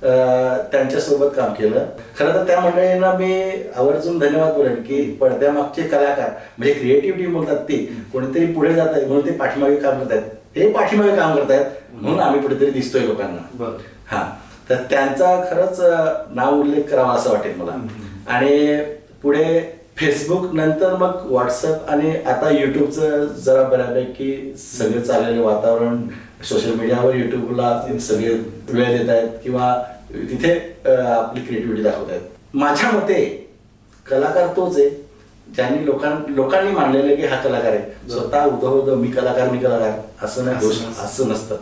त्यांच्यासोबत काम केलं. खरं तर त्या मंडळींना मी आवर्जून धन्यवाद बोलेन की पडद्यामागचे कलाकार म्हणजे क्रिएटिव्ह टीम बोलतात ती कोणीतरी पुढे जात आहे म्हणून ते पाठीमागे काम करतायत, हे पाठीमागे काम करतायत म्हणून आम्ही कुठेतरी दिसतोय लोकांना. हा, तर त्यांचा खरंच नाव उल्लेख करावा असं वाटेल मला. आणि पुढे फेसबुक नंतर मग व्हॉट्सअप आणि आता युट्यूबचं जरा बऱ्यापैकी सगळं चाललेलं वातावरण, सोशल मीडियावर युट्यूबला सगळे वेळ देत आहेत किंवा तिथे आपली क्रिएटिव्हिटी दाखवत आहेत. माझ्या मते कलाकार तोच आहे ज्यांनी लोकांनी मानलेलं की हा कलाकार आहे. स्वतः उदो मी कलाकार असं नाही, असं नसतं.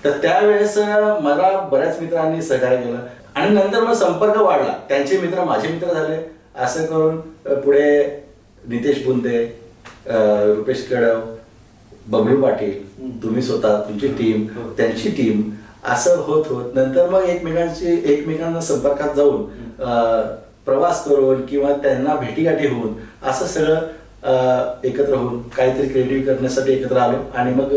तर त्यावेळेस मला बऱ्याच मित्रांनी सहकार्य केलं आणि नंतर मग संपर्क वाढला, त्यांचे मित्र माझे मित्र झाले. असं करून पुढे नितेश बुंदे, रुपेश कडव, बबलू पाटील, तुम्ही स्वतः, तुमची टीम, त्यांची टीम, असं होत नंतर मग एकमेकांना संपर्कात जाऊन प्रवास करून किंवा त्यांना भेटीगाठी होऊन असं सगळं एकत्र होऊन काहीतरी क्रिएटिव्ह करण्यासाठी एकत्र आलो आणि मग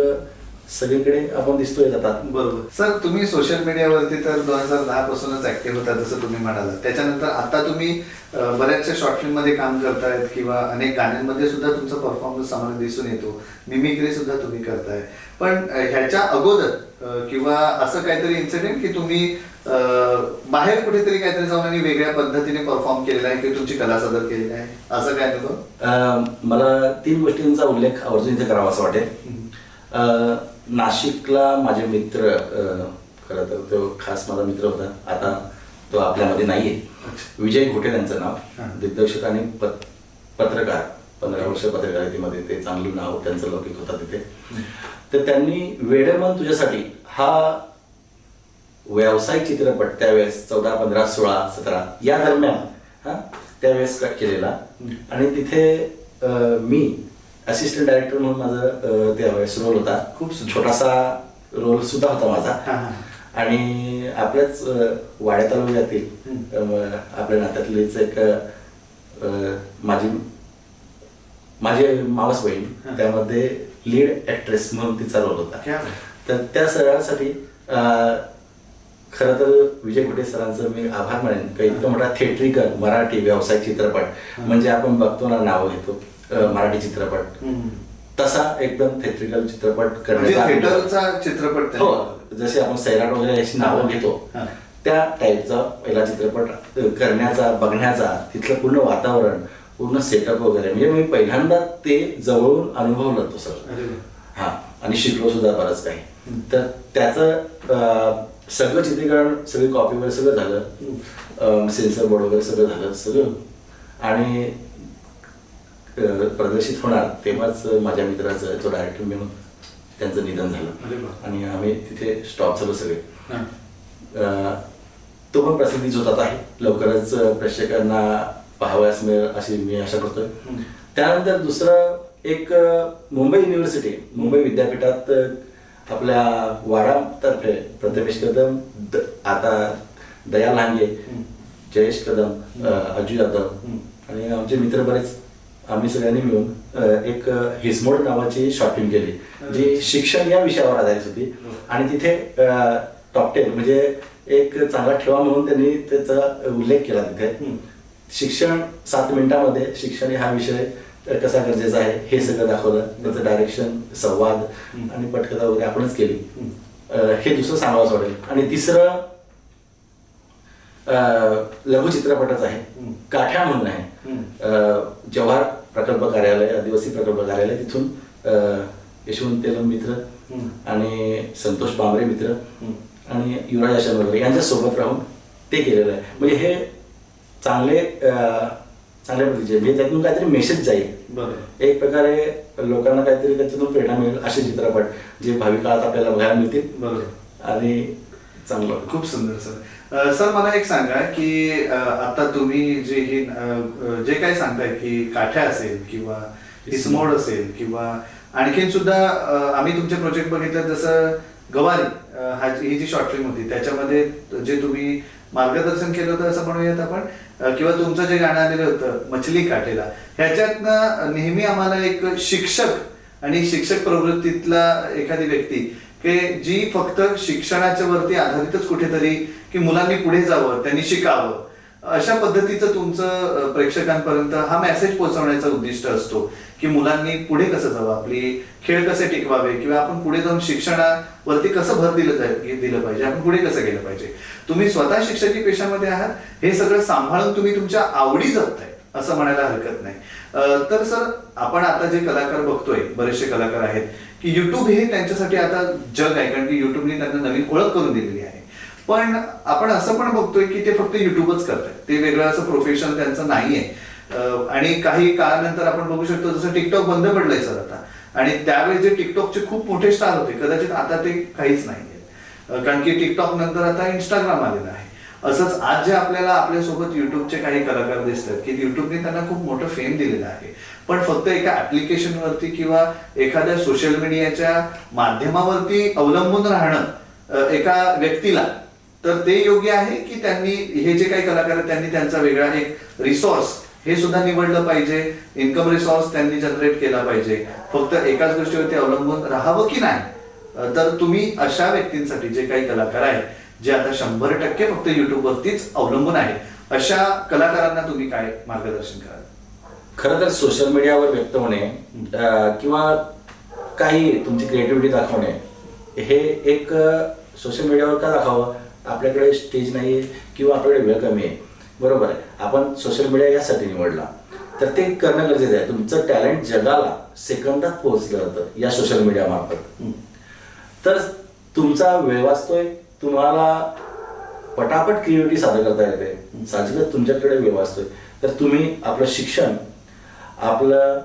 सगळीकडे आपण दिसतोय जातात. बरोबर. सर, तुम्ही सोशल मीडियावरती तर 2010 पासूनच ऍक्टिव्ह होता जसं तुम्ही म्हणालात. त्याच्यानंतर आता तुम्ही बऱ्याचशा शॉर्ट फिल्म मध्ये काम करतायत किंवा अनेक गाण्यांमध्ये सुद्धा तुमचा परफॉर्मन्स आम्हाला दिसून येतो, मिमिक्री सुद्धा तुम्ही करताय. पण ह्याच्या अगोदर किंवा असं काहीतरी इन्सिडेंट की तुम्ही बाहेर कुठेतरी काहीतरी जाऊन आणि वेगळ्या पद्धतीने परफॉर्म केलेला आहे की तुमची कला सादर केलेली आहे, असं काय अनुभव? मला 3 गोष्टींचा उल्लेख आवर्जून इथे करावा असं वाटेल. नाशिकला माझे मित्र, खरं तर तो खास माझा मित्र होता, आता तो आपल्यामध्ये नाहीये, विजय घोटे त्यांचं नाव, दिग्दर्शक आणि पत्रकार, 15 वर्ष पत्रकारितेमध्ये ते चांगलं नाव त्यांचं लौकिक होता तिथे. तर त्यांनी वेडमन तुझ्यासाठी हा व्यावसायिक चित्रपट त्यावेळेस 14, 15, 16, 17 या दरम्यान त्यावेळेस कट केलेला आणि तिथे मी असिस्टंट डायरेक्टर म्हणून माझं त्यावेळेस रोल होता. खूप छोटासा रोल सुद्धा होता माझा. आणि आपल्याच वाड्या तालुक्यातील आपल्या नात्यातलीच एक माझी मावस बहीण त्यामध्ये लीड ऍक्ट्रेस म्हणून तिचा रोल होता. तर त्या सगळ्यासाठी खरं तर विजय घोटे सरांचं मी आभार मानेन. काही इतका मोठा थिएट्रिकल मराठी व्यावसायिक चित्रपट म्हणजे आपण बघतो ना, नाव घेतो मराठी चित्रपट, तसा एकदम थिएट्रिकल चित्रपट करण्याचा चित्रपट. हो, जसे आपण सैराट वगैरे अशी नावं घेतो त्या टाईपचा पहिला चित्रपट करण्याचा, बघण्याचा, तिथलं पूर्ण वातावरण, पूर्ण सेटअप वगैरे म्हणजे मी पहिल्यांदा ते जवळून अनुभवलं तो सगळं. हा, आणि शिकलो सुद्धा बरंच काही. तर त्याचं सगळं चित्रीकरण, सगळी कॉपी वगैरे सगळं झालं, सेन्सर बोर्ड वगैरे सगळं झालं सगळं, आणि प्रदर्शित होणार तेव्हाच माझ्या मित्राचं जो डायरेक्टर म्हणून त्यांचं निधन झालं आणि आम्ही तिथे स्टॉप झालो सगळे. तो पण प्रसिद्धीच होतात आहे, लवकरच प्रेक्षकांना पाहावयास मिळेल अशी मी आशा करतोय. त्यानंतर दुसरं एक मुंबई युनिव्हर्सिटी, मुंबई विद्यापीठात आपल्या वाडातर्फे प्रथमेश कदम, आता दया लांगे, जयेश कदम, अजू यादव आणि आमचे मित्र बरेच, आम्ही सगळ्यांनी मिळून एक हिसमोड नावाची शॉर्ट फिल्म केली जी शिक्षण या विषयावर आधारित होती. आणि तिथे टॉप 10 म्हणजे एक चांगला ठेवा म्हणून त्यांनी त्याचा उल्लेख केला. तिथे शिक्षण 7 मिनिटांमध्ये शिक्षण हा विषय कसा गरजेचा आहे हे सगळं दाखवलं. त्याचं डायरेक्शन, संवाद आणि पटकथा वगैरे आपणच केली. हे दुसरं सांगावंच वाटेल. आणि तिसरं लघु चित्रपटच आहे, काठ्या म्हणून आहे. जवाहर प्रकल्प कार्यालय, आदिवासी प्रकल्प कार्यालय, तिथून यशवंत तेलम मित्र आणि संतोष बांबरे मित्र आणि युवराज आशान वगैरे यांच्या सोबत राहून ते केलेलं आहे. म्हणजे हे चांगल्या पद्धतीचे, म्हणजे त्यातून काहीतरी मेसेज जाईल, एक प्रकारे लोकांना काहीतरी त्याच्यातून प्रेरणा मिळेल असे चित्रपट जे भावी काळात आपल्याला बघायला मिळतील. आणि चांगलं. खूप सुंदर सर. सर, मला एक सांगा की आता तुम्ही जे काही सांगताय की काठ्या असेल किंवा हिसमोड असेल किंवा आणखीन सुद्धा आम्ही तुमचे प्रोजेक्ट बघितले, जसं गवारी ही जी शॉर्ट फिल्म होती त्याच्यामध्ये जे तुम्ही मार्गदर्शन केलं होतं असं म्हणूयात आपण, किंवा तुमचं जे गाणं आलेलं होतं मछली काटेला, ह्याच्यातनं नेहमी आम्हाला एक शिक्षक आणि शिक्षक प्रवृत्तीतला एखादी व्यक्ती की जी फक्त शिक्षणाच्या वरती आधारितच कुठेतरी की मुलांनी पुढे जावं, त्यांनी शिकावं, अशा पद्धतीचं तुमचं प्रेक्षकांपर्यंत हा मेसेज पोहोचवण्याचा उद्दिष्ट असतो की मुलांनी पुढे कसं जावं, आपली खेळ कसे टिकवावे किंवा आपण पुढे जाऊन शिक्षणावरती कसं भर दिलं पाहिजे, आपण पुढे कसं गेलं पाहिजे. तुम्ही स्वतः शिक्षकी पेशामध्ये आहात, हे सगळं सांभाळून तुम्ही तुमच्या आवडी जपताय असं म्हणायला हरकत नाही. तर सर, आपण आता जे कलाकार बघतोय, बरेचसे कलाकार आहेत की युट्यूब हे त्यांच्यासाठी आता जग आहे, कारण की युट्यूबने त्यांना नवीन ओळख करून दिलेली आहे. पण आपण असं पण बघतोय की ते फक्त युट्यूबच करतात, ते वेगळं असं प्रोफेशन त्यांचं नाहीये. आणि काही काळानंतर आपण बघू शकतो जसं टिकटॉक बंद पडलंय सर आता, आणि त्यावेळी जे टिकटॉकचे खूप मोठे स्टार होते कदाचित आता ते काहीच नाहीये, कारण की टिकटॉक नंतर आता इंस्टाग्राम आलेलं आहे. असंच आज जे आपल्याला आपल्यासोबत युट्यूबचे काही कलाकार दिसतात की युट्यूबने त्यांना खूप मोठं फेम दिलेलं आहे, पण फक्त एका ऍप्लिकेशनवरती किंवा एखाद्या सोशल मीडियाच्या माध्यमावरती अवलंबून राहणं एका व्यक्तीला, तर ते योग्य आहे की त्यांनी हे जे काही कलाकार आहेत त्यांनी त्यांचा वेगळा एक रिसोर्स हे सुद्धा निवडलं पाहिजे, इन्कम रिसोर्स त्यांनी जनरेट केला पाहिजे, फक्त एकाच गोष्टीवरती अवलंबून राहावं की नाही. तर तुम्ही अशा व्यक्तींसाठी जे काही कलाकार आहेत जे आता 100% फक्त युट्यूबवरतीच अवलंबून आहे, अशा कलाकारांना तुम्ही काय मार्गदर्शन कराल? खरं तर सोशल मीडियावर व्यक्त होणे किंवा काही तुमची क्रिएटिव्हिटी दाखवणे हे एक सोशल मीडियावर का दाखवावं, आपल्याकडे स्टेज नाही आहे किंवा आपल्याकडे वेळ कमी आहे, बरोबर आहे. आपण सोशल मीडिया यासाठी निवडला तर ते करणं गरजेचं आहे. तुमचं टॅलेंट जगाला सेकंदात पोहोचलं जातं या सोशल मीडिया मार्फत. तर तुमचा वेळ वाचतोय, तुम्हाला पटापट क्रिएटिव्हिटी सादर करता येते, साहजिकच तुमच्याकडे वेळ वाचतोय. तर तुम्ही आपलं शिक्षण, आपलं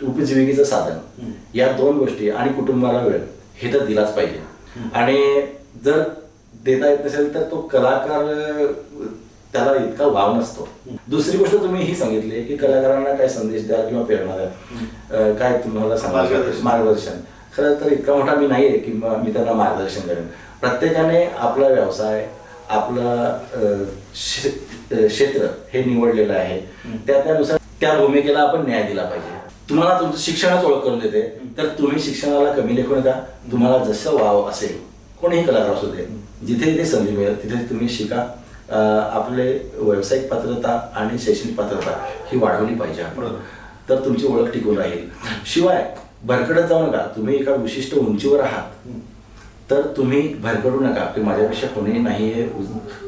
उपजीविकेचं साधन, या दोन गोष्टी आणि कुटुंबाला वेळ हे तर दिलाच पाहिजे. आणि जर देता येत नसेल तर तो कलाकार त्याला इतका वाव नसतो. दुसरी गोष्ट तुम्ही ही सांगितली की कलाकारांना काय संदेश द्या किंवा प्रेरणा द्या, काय तुम्हाला मार्गदर्शन. खरं तर इतका मोठा मी नाहीये की मी त्यांना मार्गदर्शन करेन. प्रत्येकाने आपला व्यवसाय, आपलं क्षेत्र हे निवडलेलं आहे, त्यानुसार त्या भूमिकेला आपण न्याय दिला पाहिजे. तुम्हाला तुमचं शिक्षणच ओळख करून देते, तर तुम्ही शिक्षणाला कमी लेखू नका. तुम्हाला जसं वाव असेल, कोणीही कलाकार असू दे, जिथे जिथे संधी मिळेल तिथे तुम्ही शिका. आपले व्यावसायिक पात्रता आणि शैक्षणिक पात्रता ही वाढवली पाहिजे आपण, तर तुमची ओळख टिकून राहील. शिवाय भरकडत जाऊ नका. तुम्ही एका विशिष्ट उंचीवर आहात तर तुम्ही भरकडू नका की माझ्यापेक्षा कोणी नाहीये,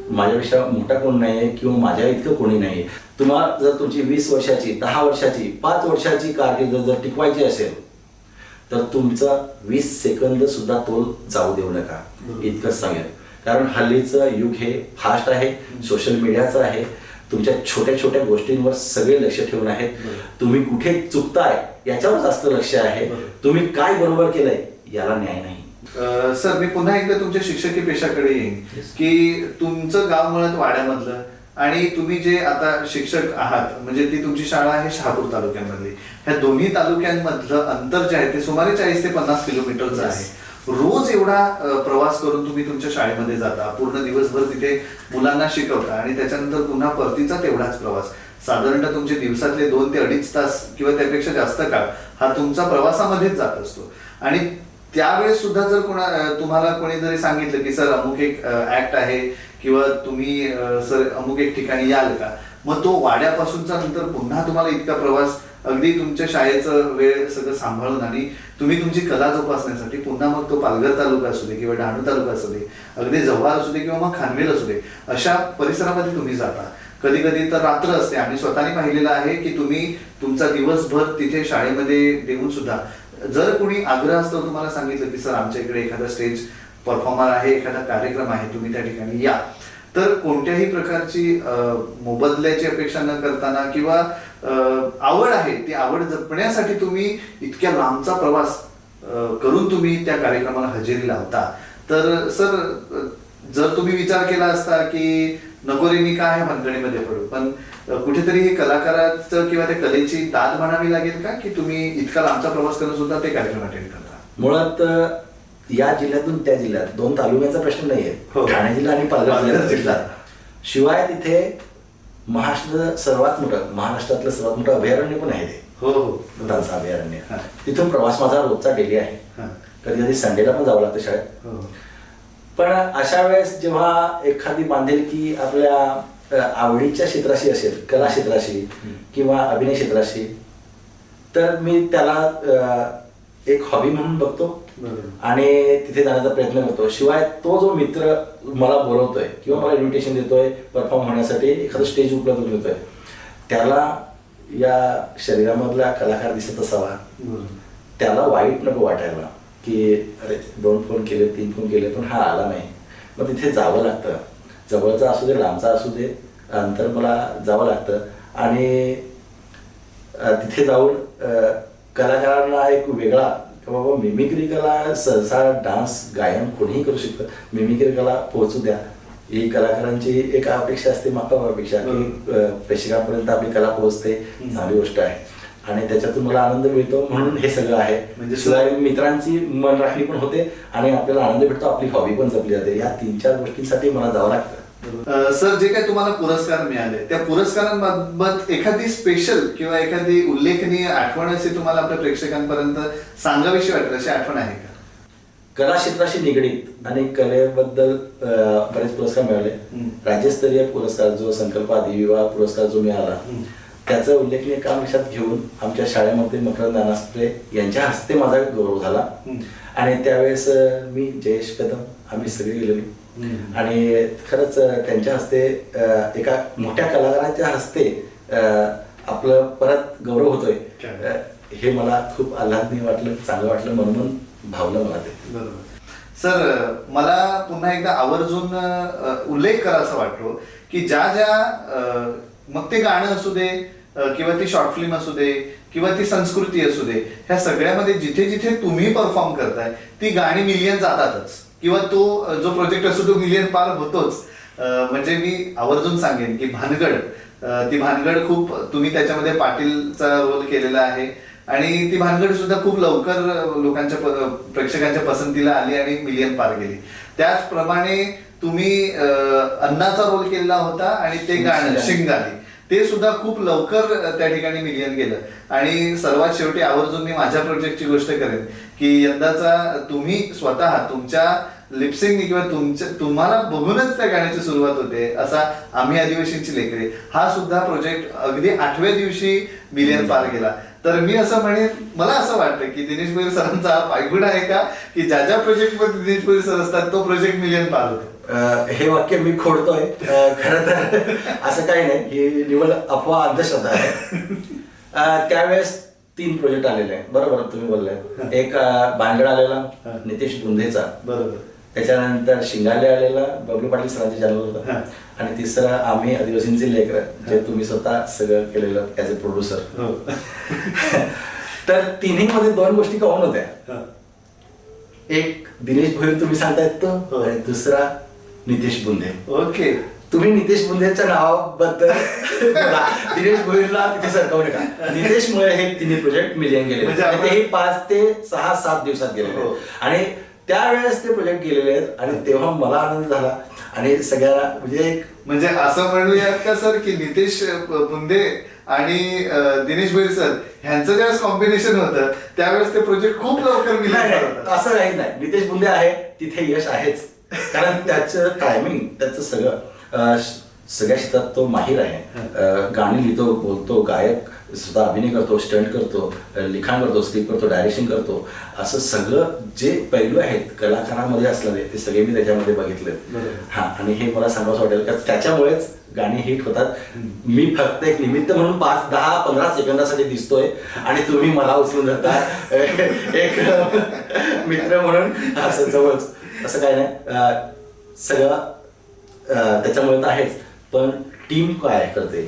माझ्यापेक्षा मोठा कोण नाहीये किंवा माझ्या इतकं कोणी नाहीये. तुम्हाला जर तुमची 20 वर्षाची, 10 वर्षाची, 5 वर्षाची कारकीर्द जर टिकवायची असेल तर तुमचा 20 सेकंद सुद्धा तोल जाऊ देऊ नका, इतकंच सांगेल. कारण हल्लीचं युग हे फास्ट आहे, सोशल मीडियाचं आहे. तुमच्या छोट्या छोट्या गोष्टींवर सगळे लक्ष ठेवून आहेत. तुम्ही कुठे चुकताय याच्यावर जास्त लक्ष आहे. तुम्ही काय बरोबर केलंय याला न्याय नाही. सर, मी पुन्हा एकदा तुमच्या शिक्षकी पेशाकडे येईन की तुमचं गाव मुळात वाड्यामधलं आणि तुम्ही जे आता शिक्षक आहात, म्हणजे ती तुमची शाळा आहे शहापूर तालुक्यामधली, ह्या दोन्ही तालुक्यांमधलं अंतर जे आहे ते सुमारे 40 ते 50 किलोमीटरचं आहे. रोज एवढा प्रवास करून तुम्ही तुमच्या शाळेमध्ये जाता, पूर्ण दिवसभर तिथे मुलांना शिकवता आणि त्याच्यानंतर पुन्हा परतीचा तेवढाच प्रवास, साधारणतः तुमचे दिवसातले 2 ते 2.5 तास किंवा त्यापेक्षा जास्त काळ हा तुमचा प्रवासामध्येच जात असतो. आणि त्यावेळेस सुद्धा जर तुम्हाला कोणी जरी सांगितलं की सर अमुक एक ऍक्ट आहे किंवा तुम्ही सर अमुक एक ठिकाणी याल का, मग तो वाड्यापासूनचा नंतर पुन्हा तुम्हाला इतका प्रवास अगदी तुमच्या शाळेचं वेळ सगळं सांभाळून आणि तुम्ही तुमची कला जोपासण्यासाठी पुन्हा मग तो पालघर तालुका असू दे किंवा डहाणू तालुका असू दे, अगदी जव्हार असू दे किंवा मग खानवेल असू दे, अशा परिसरामध्ये तुम्ही जाता. कधी कधी तर रात्र असते. आम्ही स्वतःने पाहिलेलं आहे की तुम्ही तुमचा दिवसभर तिथे शाळेमध्ये देऊन सुद्धा जर कोणी आग्रहास्तव तुम्हाला सांगितलं की सर आमच्या इकडे एखादा स्टेज परफॉर्मर आहे, एखादा कार्यक्रम आहे, तुम्ही त्या ठिकाणी या, तर कोणत्याही प्रकारची मोबदल्याची अपेक्षा न करताना किंवा आवड आहे ती आवड जपण्यासाठी तुम्ही इतक्या लांबचा प्रवास करून तुम्ही त्या कार्यक्रमाला हजेरी लावता. तर सर, जर तुम्ही विचार केला असता की नको रे मी काय भानगडीमध्ये पडू, पण कुठेतरी हे कलाकाराचं किंवा त्या कलेची दाद म्हणावी लागेल का की तुम्ही इतका लांबचा प्रवास करून सुद्धा ते कार्यक्रम अटेंड करता? मुळात या जिल्ह्यातून त्या जिल्ह्यात 2 तालुक्याचा प्रश्न नाहीये, ठाणे जिल्हा आणि पालघर जिल्हा. शिवाय तिथे महाराष्ट्रातलं सर्वात मोठं अभयारण्य पण आहे ते, हो, भूतानचं अभयारण्य. तिथून प्रवास माझा रोजचा डेली आहे. कधी कधी संडेला पण जावं लागतं शाळेत. पण अशा वेळेस जेव्हा एखादी बांधिलकी आपल्या आवडीच्या क्षेत्राशी असेल, कला क्षेत्राशी किंवा अभिनय क्षेत्राशी, तर मी त्याला एक हॉबी म्हणून बघतो आणि तिथे जाण्याचा प्रयत्न करतो. शिवाय तो जो मित्र मला बोलवतोय किंवा मला इन्व्हिटेशन देतोय परफॉर्म होण्यासाठी, एखादं स्टेज उपलब्ध करून देतोय, त्याला या शरीरामधला कलाकार दिसत असावा, त्याला वाईट नको वाटायला की अरे 2 फोन केले 3 फोन केले पण हा आला नाही. मग तिथे जावं लागतं, जवळचा असू दे लांबचा असू दे, अंतर मला जावं लागतं. आणि तिथे जाऊन कलाकारांना एक वेगळा बाबा मिमिक्री कला, सहसा डान्स गायन कोणीही करू शकतं, मिमिक्री कला पोहोचू द्या, ही कलाकारांची एक अपेक्षा असते, मागच्या अपेक्षा की प्रेक्षकांपर्यंत आपली कला पोहोचते, चांगली गोष्ट आहे आणि त्याच्यातून मला आनंद मिळतो. म्हणून हे सगळं आहे. म्हणजे शिवाय मित्रांची मन राखणी पण होते आणि आपल्याला आनंद भेटतो, आपली हॉबी पण जपली जाते. या 3-4 गोष्टींसाठी मला जावं लागतं. सर, जे काही तुम्हाला पुरस्कार मिळाले त्या पुरस्कारांबाबत एखादी स्पेशल किंवा एखादी उल्लेखनीय आठवण अशी तुम्हाला आपल्या प्रेक्षकांपर्यंत सांगावीशी वाटेल अशी आठवण आहे का? कला क्षेत्राशी निगडीत आणि कलेबद्दल बरेच पुरस्कार मिळाले. राज्यस्तरीय पुरस्कार जो संकल्प आदिविवाह पुरस्कार जो मिळाला, त्याचं उल्लेखनीय काम लक्षात घेऊन आमच्या शाळेमध्ये मकरंद अनासपुरे यांच्या हस्ते माझा गौरव झाला. आणि त्यावेळेस मी, जयेश कदम, आम्ही सगळे गेलेलो आणि खरंच त्यांच्या हस्ते एका मोठ्या कलाकाराच्या हस्ते आपलं परत गौरव होतोय, हे मला खूप आल्हादनीय वाटलं, चांगलं वाटलं, म्हणून भावलं मला ते. बरोबर. सर, मला पुन्हा एकदा आवर्जून उल्लेख करा असं वाटतो की ज्या मग ते गाणं असू दे किंवा ती शॉर्ट फिल्म असू दे किंवा ती संस्कृती असू दे, ह्या सगळ्यामध्ये जिथे जिथे तुम्ही परफॉर्म करताय ती गाणी मिलियन जातातच किंवा तो जो प्रोजेक्ट असतो तो मिलियन पार होतोच. म्हणजे मी आवर्जून सांगेन की भानगड, ती भानगड खूप तुम्ही त्याच्यामध्ये पाटीलचा रोल केलेला आहे आणि ती भानगड सुद्धा खूप लवकर लोकांच्या प्रेक्षकांच्या पसंतीला आली आणि मिलियन पार गेली. त्याचप्रमाणे तुम्ही अण्णाचा रोल केलेला होता आणि ते गाणं शिंगाली, ते सुद्धा खूप लवकर त्या ठिकाणी मिलियन गेलं. आणि सर्वात शेवटी आवर्जून मी माझ्या प्रोजेक्टची गोष्ट करेन की यंदाचा तुम्ही स्वतः तुमच्या लिपसिंग किंवा तुम्हाला बघूनच त्या गाण्याची सुरुवात होते असा आम्ही आदिवासींची लेकरे, हा सुद्धा प्रोजेक्ट अगदी 8व्या दिवशी मिलियन पार गेला. तर मी असं म्हणेन, मला असं वाटतं की दिनेश भोईर सरांचा पायगुण आहे का की ज्या ज्या प्रोजेक्ट मध्ये दिनेश भोईर सर असतात तो प्रोजेक्ट मिलियन पार होतो. हे वाक्य मी खोडतोय. खरं तर असं काही नाही, ही निवड अफवा अंधश्रद्धा आहे. त्यावेळेस 3 प्रोजेक्ट आलेले आहे, बरोबर तुम्ही बोललाय. एक भानगड आलेला नितेश बुंधेचा, बरोबर, त्याच्यानंतर शिंगाले आलेला बबलू पाटील सरांच्या चॅनल होता, आणि तिसरा आम्ही आदिवासींचे लेकर, जे तुम्ही स्वतः सगळं केलेलं ऍज अ प्रोड्युसर. तर तिन्ही मध्ये 2 गोष्टी कॉमन होत्या. एक दिनेश भोईर तुम्ही सांगतायत तो, आणि दुसरा नितेश बुंधे. ओके, तुम्ही नितेश बुंधेच्या नावाबद्दल दिनेश भोईरला तिथे सरकवू नका. नितेशमुळे हे तिन्ही प्रोजेक्ट मिलियन गेले, हे 5 ते 6-7 दिवसात गेले आणि त्यावेळेस ते प्रोजेक्ट गेलेले आहेत. आणि तेव्हा मला आनंद झाला आणि सगळ्यांना म्हणजे असं म्हणूयात का सर की नितेश बुंधे आणि दिनेश भोईर सर ह्यांचं ज्यावेळेस कॉम्बिनेशन होतं त्यावेळेस ते प्रोजेक्ट खूप लवकर मिळालं. असं काही नाही, नितेश बुंधे आहे तिथे यश आहेच, कारण त्याचं टायमिंग, त्याचं सगळं सगळ्या क्षेत्रात तो माहीर आहे. गाणी लिहितो, बोलतो, गायक सुद्धा, अभिनय करतो, स्टंट करतो, लिखाण करतो, स्क्रिप्ट करतो, डायरेक्शन करतो. असं सगळं जे पैलू आहेत कलाकारांमध्ये असलेले ते सगळे मी त्याच्यामध्ये बघितले. हा, आणि हे मला सांगावंसं वाटेल का त्याच्यामुळेच गाणी हिट होतात. मी फक्त एक निमित्त म्हणून 5-10-15 सेकंदासाठी दिसतोय आणि तुम्ही मला उचलून धरता एक मित्र म्हणून असं जवळच. असं काय नाही, सगळं त्याच्यामुळे तर आहेच, पण टीम काय करते,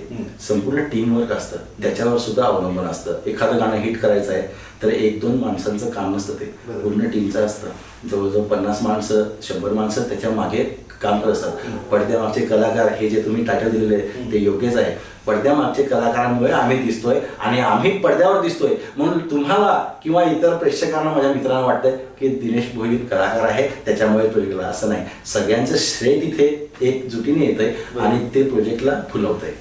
संपूर्ण टीम वर्क असतं, त्याच्यावर सुद्धा अवलंबन असतं. एखादं गाणं हिट करायचं आहे तर 1-2 माणसांचं काम नसतं, ते पूर्ण टीमचं असतं. जवळजवळ 50 माणसं 100 माणसं त्याच्या मागे काम करत असतात. पडद्यामागचे कलाकार हे जे तुम्ही टायटल दिलेले ते योग्यच आहे. पडद्यामागचे कलाकारांमुळे आम्ही दिसतोय आणि आम्ही पडद्यावर दिसतोय, म्हणून तुम्हाला किंवा इतर प्रेक्षकांना, माझ्या मित्रांना वाटतंय की दिनेश भोईर कलाकार आहे त्याच्यामुळे प्रोजेक्टला. असं नाही, सगळ्यांचं श्रेय तिथे एकजुटीने येतंय आणि ते प्रोजेक्टला फुलवतंय.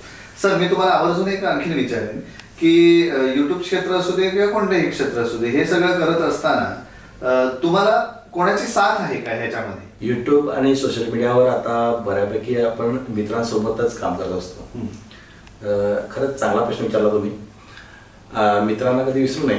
सर, मी तुम्हाला आवर्जून एक आणखीन विचारेन की युट्यूब क्षेत्र असू दे किंवा कोणतेही क्षेत्र असू दे, हे सगळं करत असताना तुम्हाला कोणाची साथ आहे का ह्याच्यामध्ये? यूट्यूब आणि सोशल मीडियावर आता बऱ्यापैकी आपण मित्रांसोबतच काम करत असतो. खरंच चांगला प्रश्न विचारला तुम्ही. मित्रांना कधी विसरू नये.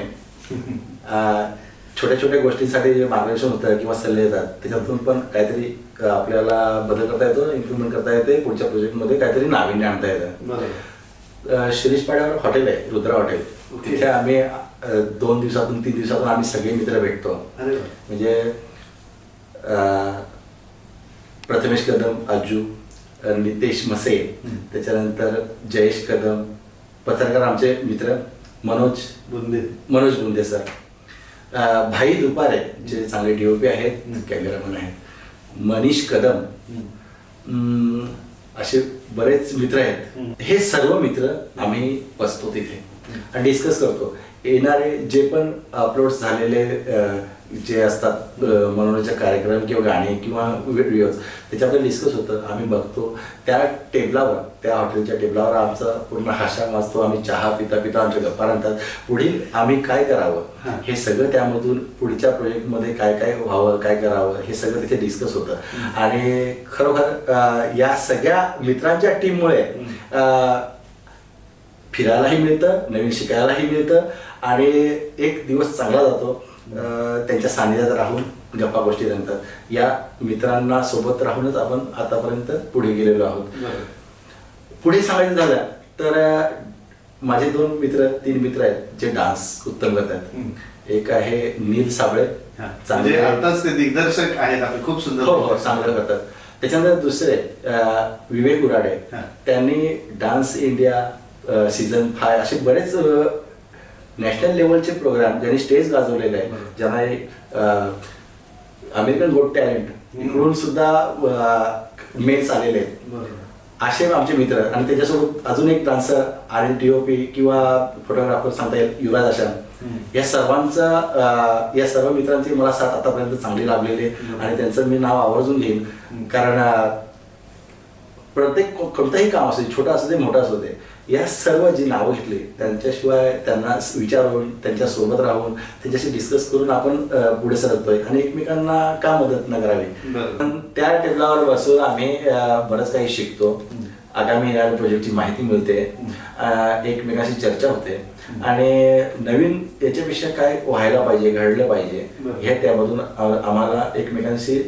छोट्या छोट्या गोष्टींसाठी जे मार्गदर्शन होतं किंवा सल्ले येतात त्याच्यातून पण काहीतरी आपल्याला बदल करता येतो, इम्प्रुव्हमेंट करता येते, पुढच्या प्रोजेक्टमध्ये काहीतरी नाविन्य आणता येतं. शिरीष पाड्यावर हॉटेल आहे, रुद्रा हॉटेल. तिथे आम्ही 2 दिवसातून 3 दिवसातून आम्ही सगळे मित्र भेटतो. म्हणजे प्रथमेश कदम, आजू, नितेश मसे, त्याच्यानंतर जयेश कदम, पत्रकार आमचे मित्र मनोज बुंदे सर, भाई दुपारे जे चांगले DOP आहेत, कॅमेरामॅन आहेत, मनीष कदम, असे बरेच मित्र आहेत. हे सर्व मित्र आम्ही बसतो तिथे आणि डिस्कस करतो. येणारे जे पण अपलोड झालेले जे असतात मनोरंजन कार्यक्रम किंवा गाणे किंवा व्हिडिओज त्याच्याबद्दल डिस्कस होतं, आम्ही बघतो. त्या टेबलावर, त्या हॉटेलच्या टेबलावर आमचा पूर्ण हाशा वाजतो. आम्ही चहा पिता पिता आमच्या गप्पा रंगतात. पुढील आम्ही काय करावं हे सगळं, त्यामधून पुढच्या प्रोजेक्टमध्ये काय काय व्हावं, काय करावं हे सगळं तिथे डिस्कस होतं. आणि खरोखर या सगळ्या मित्रांच्या टीममुळे फिरायलाही मिळतं, नवीन शिकायलाही मिळतं आणि एक दिवस चांगला जातो त्यांच्या सानिध्यात राहून गप्पा गोष्टी रंगतात. या मित्रांना सोबत राहूनच आपण आतापर्यंत पुढे गेलेलो आहोत. पुढे सांगायचं झालं तर माझे 3 मित्र आहेत जे डान्स उत्तम करतात. एक आहे नील साबळे, चांगले आताच ते दिग्दर्शक आहेत आपले, खूप सुंदर. हो, चांगलं करतात. त्याच्यानंतर दुसरे विवेक उराडे, त्यांनी डान्स इंडिया सीझन 5 असे बरेच नॅशनल लेवलचे प्रोग्राम ज्यांनी स्टेज गाजवलेले आहे. ज्यांना अमेरिकन गोट टॅलेंट इकडून सुद्धा मेल्स आलेले आहेत. असे आमचे मित्र. आणि त्याच्यासोबत अजून एक डान्सर आणि DOP किंवा फोटोग्राफर सांगता येईल युवराज आशान. या सर्व मित्रांची मला साथ आतापर्यंत चांगली लाभलेली आहे आणि त्यांचं मी नाव आवर्जून घेईन. कारण प्रत्येक कोणतंही काम असू दे, छोटं असू दे मोठं असू दे, या सर्व जी नावं घेतली त्यांच्याशिवाय त्यांना विचारून, त्यांच्यासोबत राहून, त्यांच्याशी डिस्कस करून आपण पुढे सरकतोय आणि एकमेकांना का मदत न करावी. पण त्या टेबलावर बसून आम्ही बरंच काही शिकतो. आगामी येणाऱ्या प्रोजेक्टची माहिती मिळते, एकमेकांशी चर्चा होते आणि नवीन याच्यापेक्षा काय व्हायला पाहिजे, घडलं पाहिजे हे त्यामधून आम्हाला एकमेकांशी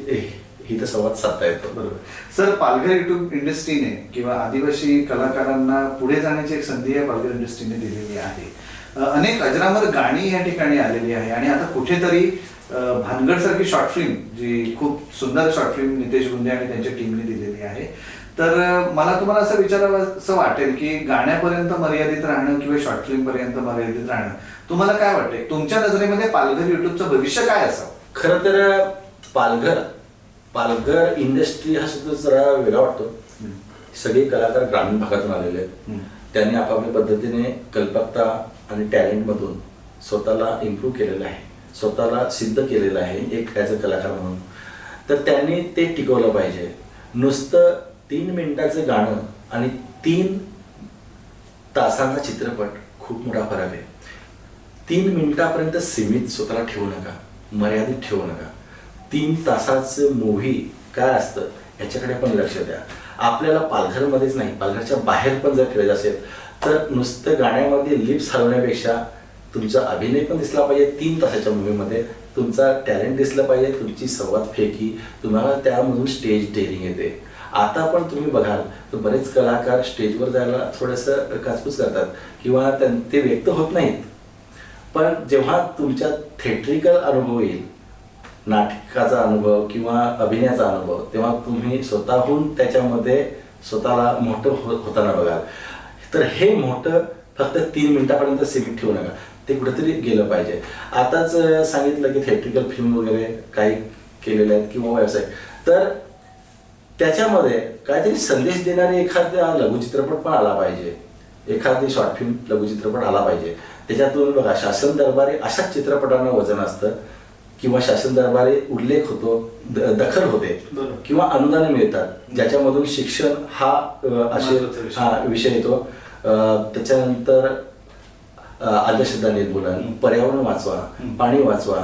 हितसंवाद साधता येतो. बरोबर. सर, पालघर युट्यूब इंडस्ट्रीने किंवा आदिवासी कलाकारांना पुढे जाण्याची एक संधी या पालघर इंडस्ट्रीने दिलेली आहे. अनेक अजरामर गाणी या ठिकाणी आलेली आहे आणि आता कुठेतरी भानगड सारखी शॉर्ट फिल्म, जी खूप सुंदर शॉर्ट फिल्म नितेश बुंदे आणि त्यांच्या टीमने दिलेली आहे. तर मला तुम्हाला असं विचारावं असं वाटेल की गाण्यापर्यंत मर्यादित राहणं किंवा शॉर्ट फिल्म पर्यंत मर्यादित राहणं, तुम्हाला काय वाटतंय? तुमच्या नजरेमध्ये पालघर युट्यूबचं भविष्य काय असावं? खरं तर पालघर इंडस्ट्री हा सुद्धा जरा वेगळा वाटतो. सगळे कलाकार ग्रामीण भागातून आलेले आहेत. त्यांनी आपापल्या पद्धतीने कल्पकता आणि टॅलेंटमधून स्वतःला इम्प्रूव्ह केलेलं आहे, स्वतःला सिद्ध केलेलं आहे एक ॲज अ कलाकार म्हणून. तर त्यांनी ते टिकवलं पाहिजे. नुसतं 3 मिनिटाचं गाणं आणि 3 तासांचा चित्रपट खूप मोठा फरक आहे. 3 मिनिटापर्यंत सीमित स्वतःला ठेवू नका, मर्यादित ठेवू नका. 3 तासाचं मूव्ही काय असतं याच्याकडे पण लक्ष द्या. आपल्याला पालघरमध्येच नाही, पालघरच्या बाहेर पण जर फिरायचं असेल तर नुसतं गाण्यामध्ये लिप्स हलवण्यापेक्षा तुमचा अभिनय पण दिसला पाहिजे. 3 तासाच्या मूव्हीमध्ये तुमचा टॅलेंट दिसलं पाहिजे, तुमची संवाद फेकी, तुम्हाला त्यामधून स्टेज डेअरिंग येते. आता पण तुम्ही बघाल तर बरेच कलाकार स्टेजवर जायला थोडंसं काचकूच करतात किंवा ते व्यक्त होत नाहीत. पण जेव्हा तुमच्या थिएट्रिकल अनुभव येईल, नाटकाचा अनुभव किंवा अभिनयाचा अनुभव, तेव्हा तुम्ही स्वतःहून त्याच्यामध्ये स्वतःला मोठं होताना बघाल. तर हे मोठं फक्त 3 मिनिटापर्यंत सीमित ठेवू नका, ते कुठेतरी गेलं पाहिजे. आताच सांगितलं की थिएट्रिकल फिल्म वगैरे काही केलेले आहेत किंवा व्यवसाय, तर त्याच्यामध्ये काहीतरी संदेश देणारे एखादा लघुचित्रपट पण आला पाहिजे, एखादी शॉर्ट फिल्म लघुचित्रपट आला पाहिजे. त्याच्यातून बघा, शासन दरबारी अशाच चित्रपटांना वजन असतं किंवा शासन दरबारी उल्लेख होतो, दखल होते किंवा अनुदान मिळतात, ज्याच्यामधून शिक्षण हा असे विषय येतो. त्याच्यानंतर अंधश्रद्धा निर्मूलन, पर्यावरण वाचवा, पाणी वाचवा,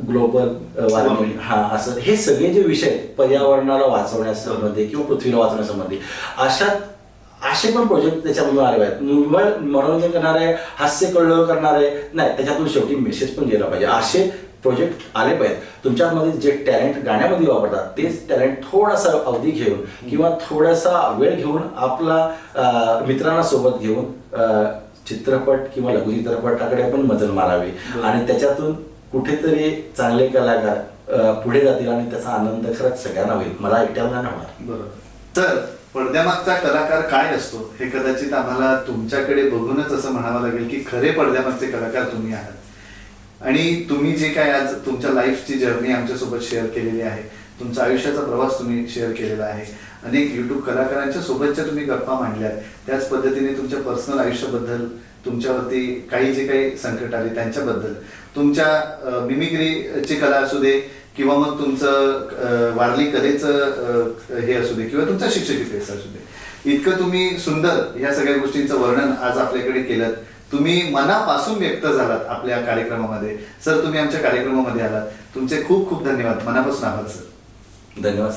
ग्लोबल वॉर्मिंग, हा असं हे सगळे जे विषय आहेत, पर्यावरणाला वाचवण्यासंबंधी किंवा पृथ्वीला वाचवण्यासंबंधी असे पण प्रोजेक्ट त्याच्यामधून आले आहेत. निव्वळ मनोरंजन करणारे, हास्य कळलं करणारे नाही, त्याच्यातून शेवटी मेसेज पण गेला पाहिजे असे प्रोजेक्ट आले पाहिजेत. तुमच्यामध्ये जे टॅलेंट गाण्यामध्ये वापरतात तेच टॅलेंट थोडासा अवधी घेऊन किंवा थोडासा वेळ घेऊन आपला मित्रांना सोबत घेऊन चित्रपट किंवा लघुचित्रपटाकडे पण मजल मारावी आणि त्याच्यातून कुठेतरी चांगले कलाकार पुढे जातील आणि त्याचा आनंद खरंच सगळ्यांना होईल, मला एकट्याला नाही होणार. बरोबर. तर पडद्यामागचा कलाकार काय असतो हे कदाचित आम्हाला तुमच्याकडे बघूनच असं म्हणावं लागेल की खरे पडद्यामागचे कलाकार तुम्ही आहात. आणि तुम्ही जे काय आज तुमच्या लाईफची जर्नी आमच्यासोबत शेअर केलेली आहे, तुमचा आयुष्याचा प्रवास तुम्ही शेअर केलेला आहे, अनेक युट्यूब कलाकारांच्या सोबतच्या तुम्ही गप्पा मांडल्यात, त्याच पद्धतीने तुमच्या पर्सनल आयुष्याबद्दल, तुमच्यावरती काही जे काही संकट आले त्यांच्याबद्दल, तुमच्या मिमिक्रीची कला असू दे किंवा मग तुमचं वारली कलेचं हे असू दे किंवा तुमचा शिक्षकी पेसा असू दे, इतकं तुम्ही सुंदर ह्या सगळ्या गोष्टींचं वर्णन आज आपल्याकडे केलं. तुम्ही मनापासून व्यक्त झालात आपल्या कार्यक्रमामध्ये. सर, तुम्ही आमच्या कार्यक्रमामध्ये आलात, तुमचे खूप खूप धन्यवाद, मनापासून आभार सर. धन्यवाद.